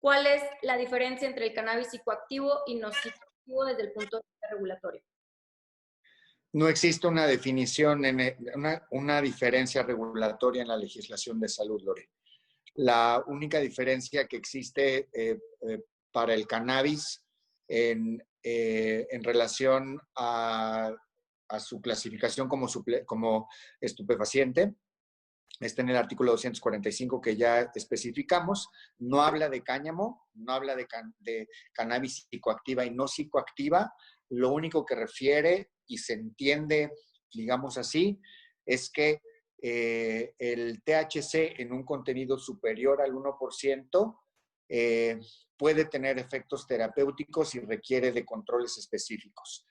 ¿cuál es la diferencia entre el cannabis psicoactivo y no psicoactivo desde el punto de vista regulatorio? No existe una definición, una diferencia regulatoria en la legislación de salud, Lore. La única diferencia que existe para el cannabis en relación a su clasificación como estupefaciente está en el artículo 245 que ya especificamos. No habla de cáñamo, no habla de cannabis psicoactiva y no psicoactiva. Lo único que refiere y se entiende, digamos así, es que el THC en un contenido superior al 1% puede tener efectos terapéuticos y requiere de controles específicos.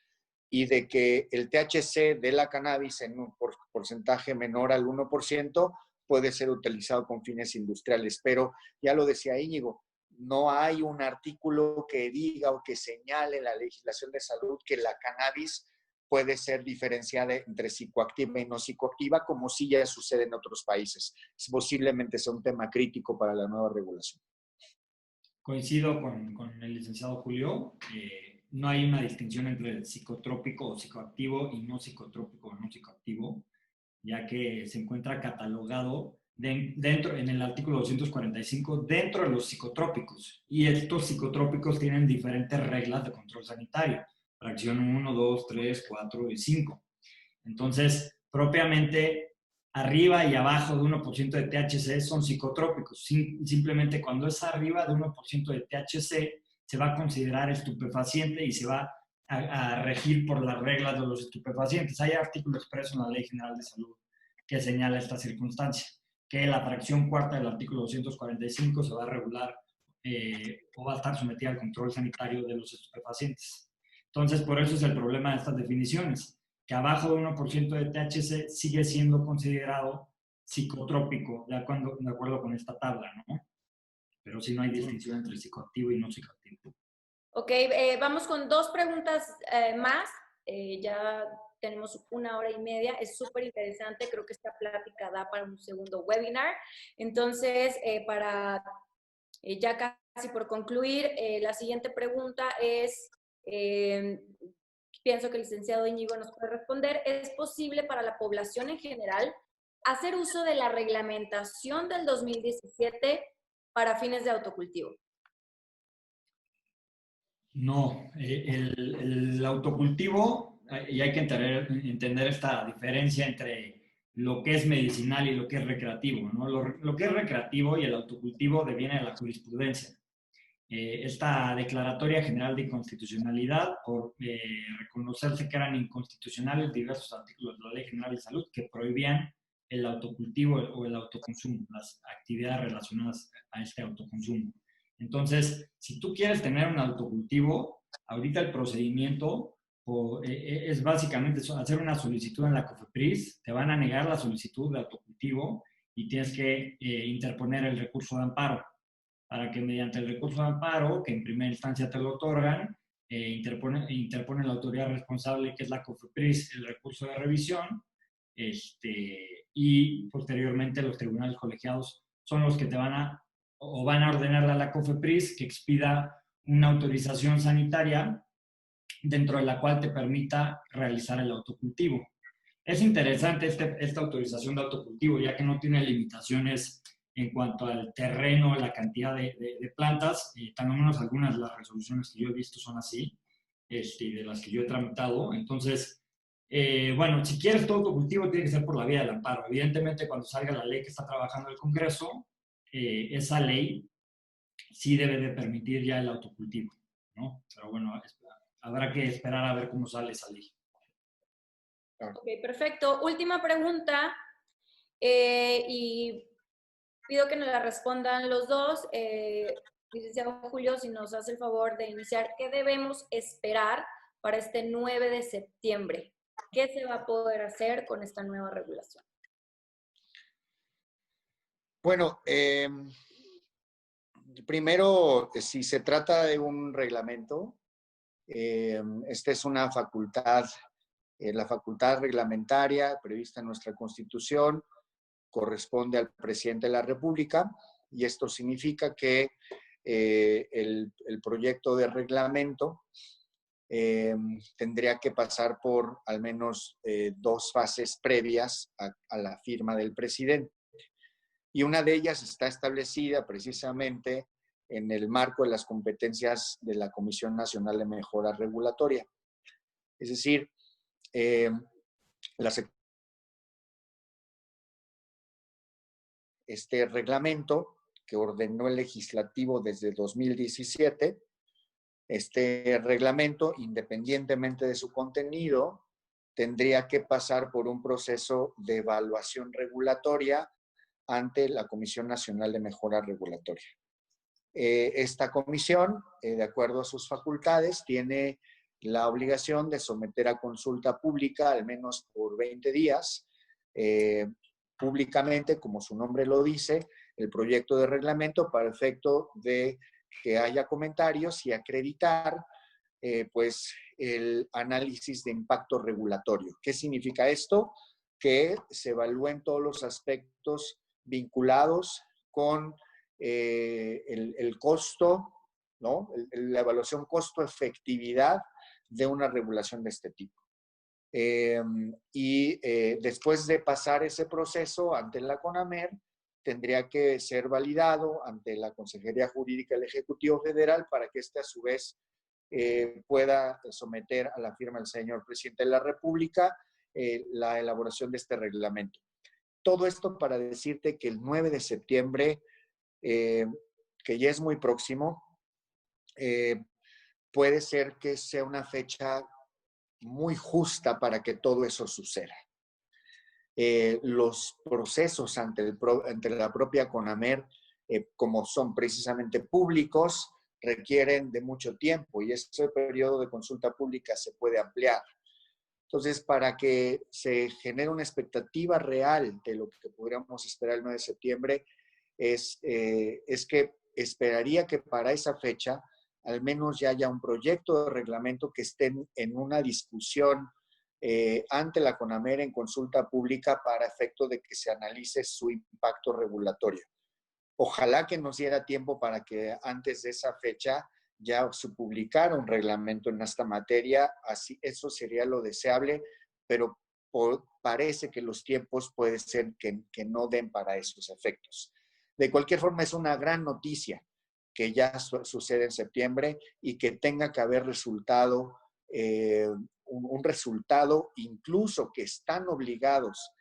Y de que el THC de la cannabis en un porcentaje menor al 1% puede ser utilizado con fines industriales. Pero ya lo decía Íñigo, no hay un artículo que diga o que señale en la legislación de salud que la cannabis puede ser diferenciada entre psicoactiva y no psicoactiva, como sí ya sucede en otros países. Posiblemente sea un tema crítico para la nueva regulación. Coincido con el licenciado Julio. No hay una distinción entre psicotrópico o psicoactivo y no psicotrópico o no psicoactivo, ya que se encuentra catalogado dentro, en el artículo 245, dentro de los psicotrópicos. Y estos psicotrópicos tienen diferentes reglas de control sanitario. Fracción 1, 2, 3, 4 y 5. Entonces, propiamente, arriba y abajo de 1% de THC son psicotrópicos. Simplemente cuando es arriba de 1% de THC, se va a considerar estupefaciente y se va a regir por las reglas de los estupefacientes. Hay artículo expreso en la Ley General de Salud que señala esta circunstancia, que la fracción cuarta del artículo 245 se va a regular o va a estar sometida al control sanitario de los estupefacientes. Entonces, por eso es el problema de estas definiciones, que abajo de 1% de THC sigue siendo considerado psicotrópico, de acuerdo con esta tabla, ¿no? Pero sí no hay distinción entre psicoactivo y no psicoactivo. Ok, vamos con dos preguntas más. Ya tenemos 1 hora y media. Es súper interesante. Creo que esta plática da para un segundo webinar. Entonces, para ya casi por concluir, la siguiente pregunta es, pienso que el licenciado Íñigo nos puede responder, ¿es posible para la población en general hacer uso de la reglamentación del 2017 para fines de autocultivo? No, el autocultivo, y hay que entender esta diferencia entre lo que es medicinal y lo que es recreativo, ¿no? Lo que es recreativo y el autocultivo deviene de la jurisprudencia. Esta declaratoria general de inconstitucionalidad por reconocerse que eran inconstitucionales diversos artículos de la Ley General de Salud que prohibían el autocultivo o el autoconsumo, las actividades relacionadas a este autoconsumo. Entonces, si tú quieres tener un autocultivo, ahorita el procedimiento es básicamente hacer una solicitud en la COFEPRIS, te van a negar la solicitud de autocultivo y tienes que interponer el recurso de amparo, para que mediante el recurso de amparo, que en primera instancia te lo otorgan, interpone la autoridad responsable, que es la COFEPRIS, el recurso de revisión, y posteriormente los tribunales colegiados son los que te van a ordenarle a la COFEPRIS que expida una autorización sanitaria dentro de la cual te permita realizar el autocultivo. Es interesante esta autorización de autocultivo, ya que no tiene limitaciones en cuanto al terreno, la cantidad de plantas, tan o menos algunas de las resoluciones que yo he visto son así, de las que yo he tramitado. Entonces, bueno, si quieres tu autocultivo, tiene que ser por la vía del amparo. Evidentemente, cuando salga la ley que está trabajando el Congreso, esa ley sí debe de permitir ya el autocultivo, ¿no? Pero bueno, habrá que esperar a ver cómo sale esa ley. Ok, perfecto. Última pregunta, y pido que nos la respondan los dos. Licenciado Julio, si nos hace el favor de iniciar, ¿qué debemos esperar para este 9 de septiembre? ¿Qué se va a poder hacer con esta nueva regulación? Bueno, primero, si se trata de un reglamento, esta es una facultad, la facultad reglamentaria prevista en nuestra Constitución corresponde al presidente de la República, y esto significa que el proyecto de reglamento tendría que pasar por al menos 2 fases previas a la firma del presidente. Y una de ellas está establecida precisamente en el marco de las competencias de la Comisión Nacional de Mejora Regulatoria. Es decir, este reglamento que ordenó el legislativo desde 2017, este reglamento, independientemente de su contenido, tendría que pasar por un proceso de evaluación regulatoria ante la Comisión Nacional de Mejora Regulatoria. Esta comisión, de acuerdo a sus facultades, tiene la obligación de someter a consulta pública al menos por 20 días, públicamente, como su nombre lo dice, el proyecto de reglamento para efecto de que haya comentarios y acreditar pues el análisis de impacto regulatorio. ¿Qué significa esto? Que se evalúen todos los aspectos vinculados con el costo, ¿no? La evaluación costo-efectividad de una regulación de este tipo. Después de pasar ese proceso ante la CONAMER, tendría que ser validado ante la Consejería Jurídica del Ejecutivo Federal para que éste a su vez pueda someter a la firma del señor presidente de la República la elaboración de este reglamento. Todo esto para decirte que el 9 de septiembre, que ya es muy próximo, puede ser que sea una fecha muy justa para que todo eso suceda. Los procesos ante la propia CONAMER, como son precisamente públicos, requieren de mucho tiempo y ese periodo de consulta pública se puede ampliar. Entonces, para que se genere una expectativa real de lo que podríamos esperar el 9 de septiembre, es que esperaría que para esa fecha al menos ya haya un proyecto de reglamento que esté en una discusión ante la CONAMER en consulta pública para efecto de que se analice su impacto regulatorio. Ojalá que nos diera tiempo para que antes de esa fecha ya se publicara un reglamento en esta materia, así eso sería lo deseable, pero parece que los tiempos puede ser que no den para esos efectos. De cualquier forma, es una gran noticia que ya sucede en septiembre y que tenga que haber resultado, un resultado incluso que están obligados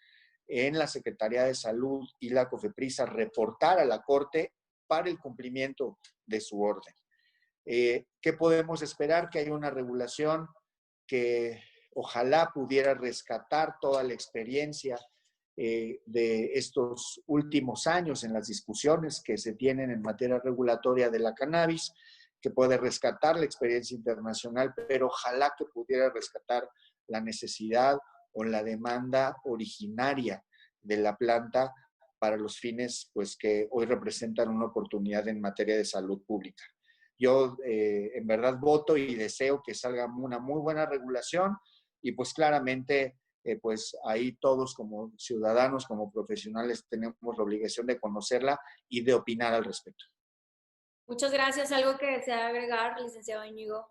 en la Secretaría de Salud y la COFEPRIS a reportar a la Corte para el cumplimiento de su orden. ¿Qué podemos esperar? Que haya una regulación que ojalá pudiera rescatar toda la experiencia de estos últimos años en las discusiones que se tienen en materia regulatoria de la cannabis, que puede rescatar la experiencia internacional, pero ojalá que pudiera rescatar la necesidad o la demanda originaria de la planta para los fines pues, que hoy representan una oportunidad en materia de salud pública. Yo en verdad voto y deseo que salga una muy buena regulación y pues claramente pues ahí todos como ciudadanos, como profesionales tenemos la obligación de conocerla y de opinar al respecto. Muchas gracias. ¿Algo que desea agregar, licenciado Íñigo?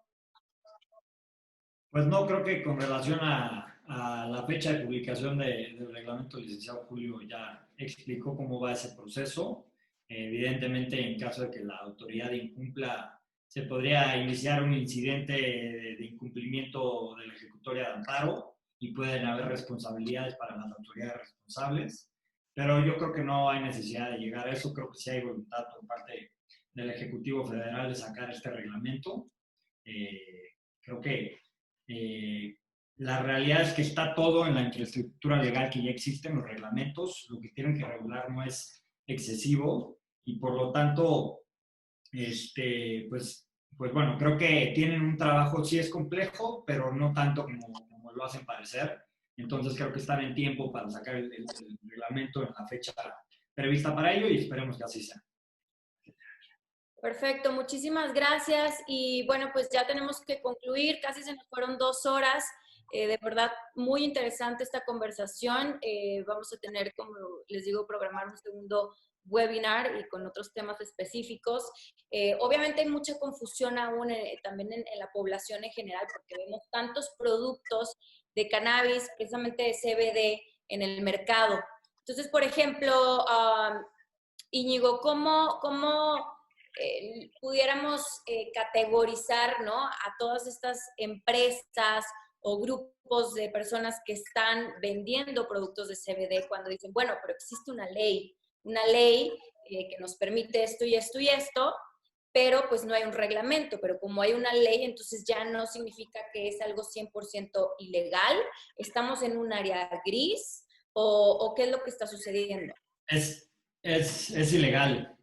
Pues no, creo que con relación a la fecha de publicación del reglamento, el licenciado Julio ya explicó cómo va ese proceso. Evidentemente, en caso de que la autoridad incumpla, se podría iniciar un incidente de incumplimiento de la ejecutoria de amparo y pueden haber responsabilidades para las autoridades responsables. Pero yo creo que no hay necesidad de llegar a eso. Creo que sí hay voluntad por parte del Ejecutivo Federal de sacar este reglamento. Creo que la realidad es que está todo en la infraestructura legal que ya existe en los reglamentos. Lo que tienen que regular no es excesivo y por lo tanto, pues bueno, creo que tienen un trabajo, sí es complejo, pero no tanto como lo hacen parecer. Entonces creo que están en tiempo para sacar el reglamento en la fecha prevista para ello y esperemos que así sea. Perfecto, muchísimas gracias. Y bueno, pues ya tenemos que concluir, casi se nos fueron 2 horas. De verdad, muy interesante esta conversación. Vamos a tener, como les digo, programar un segundo webinar y con otros temas específicos. Obviamente hay mucha confusión aún también en la población en general porque vemos tantos productos de cannabis, precisamente de CBD, en el mercado. Entonces, por ejemplo, Íñigo, ¿cómo pudiéramos categorizar, ¿no?, a todas estas empresas o grupos de personas que están vendiendo productos de CBD cuando dicen, bueno, pero existe una ley que nos permite esto y esto y esto, pero pues no hay un reglamento, pero como hay una ley, entonces ya no significa que es algo 100% ilegal? ¿Estamos en un área gris o qué es lo que está sucediendo? Es ilegal.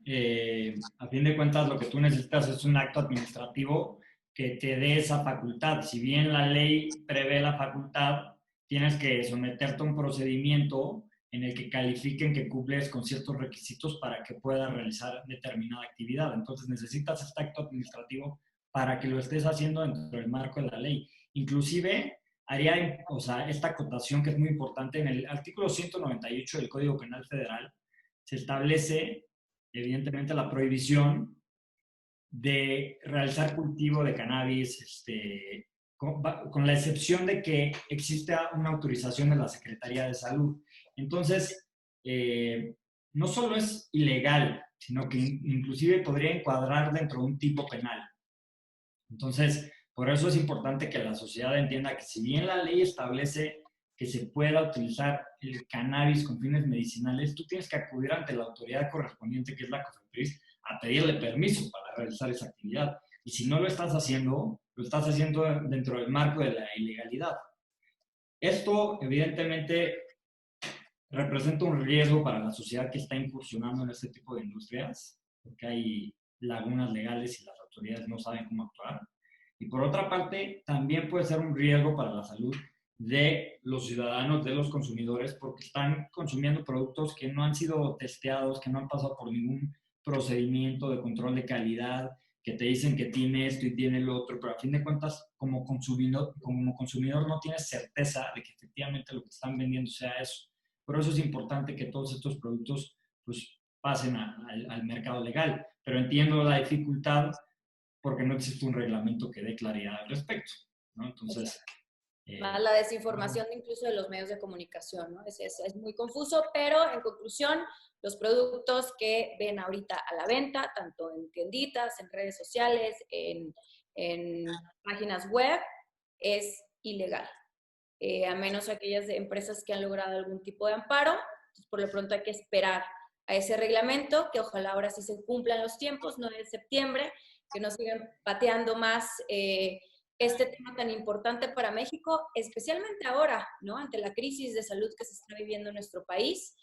A fin de cuentas, lo que tú necesitas es un acto administrativo que te dé esa facultad. Si bien la ley prevé la facultad, tienes que someterte a un procedimiento en el que califiquen que cumples con ciertos requisitos para que puedas realizar determinada actividad. Entonces necesitas este acto administrativo para que lo estés haciendo dentro del marco de la ley. Inclusive, haría, esta acotación que es muy importante, en el artículo 198 del Código Penal Federal, se establece, evidentemente, la prohibición de realizar cultivo de cannabis, con la excepción de que exista una autorización de la Secretaría de Salud. Entonces, no solo es ilegal, sino que inclusive podría encuadrar dentro de un tipo penal. Entonces, por eso es importante que la sociedad entienda que si bien la ley establece que se pueda utilizar el cannabis con fines medicinales, tú tienes que acudir ante la autoridad correspondiente, que es la COFEPRIS, a pedirle permiso para realizar esa actividad. Y si no lo estás haciendo dentro del marco de la ilegalidad. Esto, evidentemente, representa un riesgo para la sociedad que está incursionando en este tipo de industrias, porque hay lagunas legales y las autoridades no saben cómo actuar. Y por otra parte, también puede ser un riesgo para la salud de los ciudadanos, de los consumidores, porque están consumiendo productos que no han sido testeados, que no han pasado por ningún procedimiento de control de calidad, que te dicen que tiene esto y tiene lo otro, pero a fin de cuentas, como consumidor no tienes certeza de que efectivamente lo que están vendiendo sea eso. Por eso es importante que todos estos productos pues, pasen al mercado legal, pero entiendo la dificultad porque no existe un reglamento que dé claridad al respecto, ¿no? Entonces... la desinformación incluso de los medios de comunicación, ¿no? Es muy confuso, pero en conclusión, los productos que ven ahorita a la venta, tanto en tienditas, en redes sociales, en páginas web, es ilegal. A menos aquellas empresas que han logrado algún tipo de amparo. Entonces, por lo pronto hay que esperar a ese reglamento, que ojalá ahora sí se cumplan los tiempos, 9 de septiembre, que no sigan pateando más este tema tan importante para México, especialmente ahora, ¿no? Ante la crisis de salud que se está viviendo en nuestro país.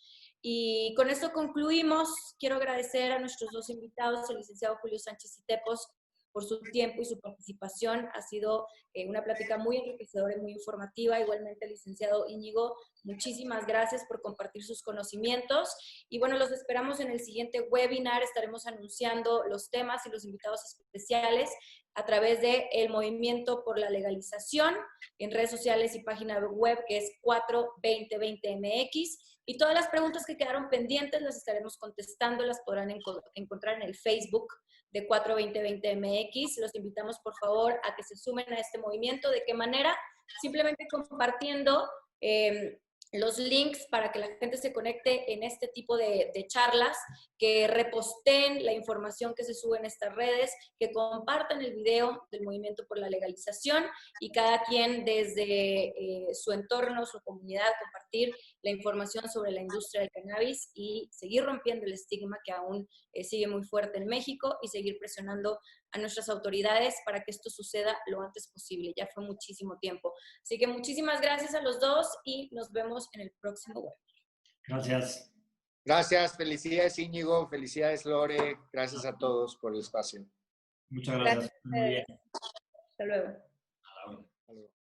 Y con esto concluimos. Quiero agradecer a nuestros dos invitados, el licenciado Julio Sánchez Citepos, por su tiempo y su participación. Ha sido una plática muy enriquecedora y muy informativa. Igualmente, el licenciado Íñigo, muchísimas gracias por compartir sus conocimientos. Y bueno, los esperamos en el siguiente webinar. Estaremos anunciando los temas y los invitados especiales a través de el Movimiento por la Legalización en redes sociales y página web, que es 42020MX. Y todas las preguntas que quedaron pendientes las estaremos contestando, las podrán encontrar en el Facebook de 42020MX. Los invitamos, por favor, a que se sumen a este movimiento. ¿De qué manera? Simplemente compartiendo los links para que la gente se conecte en este tipo de charlas, que reposteen la información que se sube en estas redes, que compartan el video del Movimiento por la Legalización y cada quien desde su entorno, su comunidad, compartir la información sobre la industria del cannabis y seguir rompiendo el estigma que aún sigue muy fuerte en México y seguir presionando a nuestras autoridades para que esto suceda lo antes posible. Ya fue muchísimo tiempo. Así que muchísimas gracias a los dos y nos vemos en el próximo webinar. Gracias. Gracias, felicidades Íñigo, felicidades Lore, gracias a todos por el espacio. Muchas gracias. Muy bien. Hasta luego. A la orden.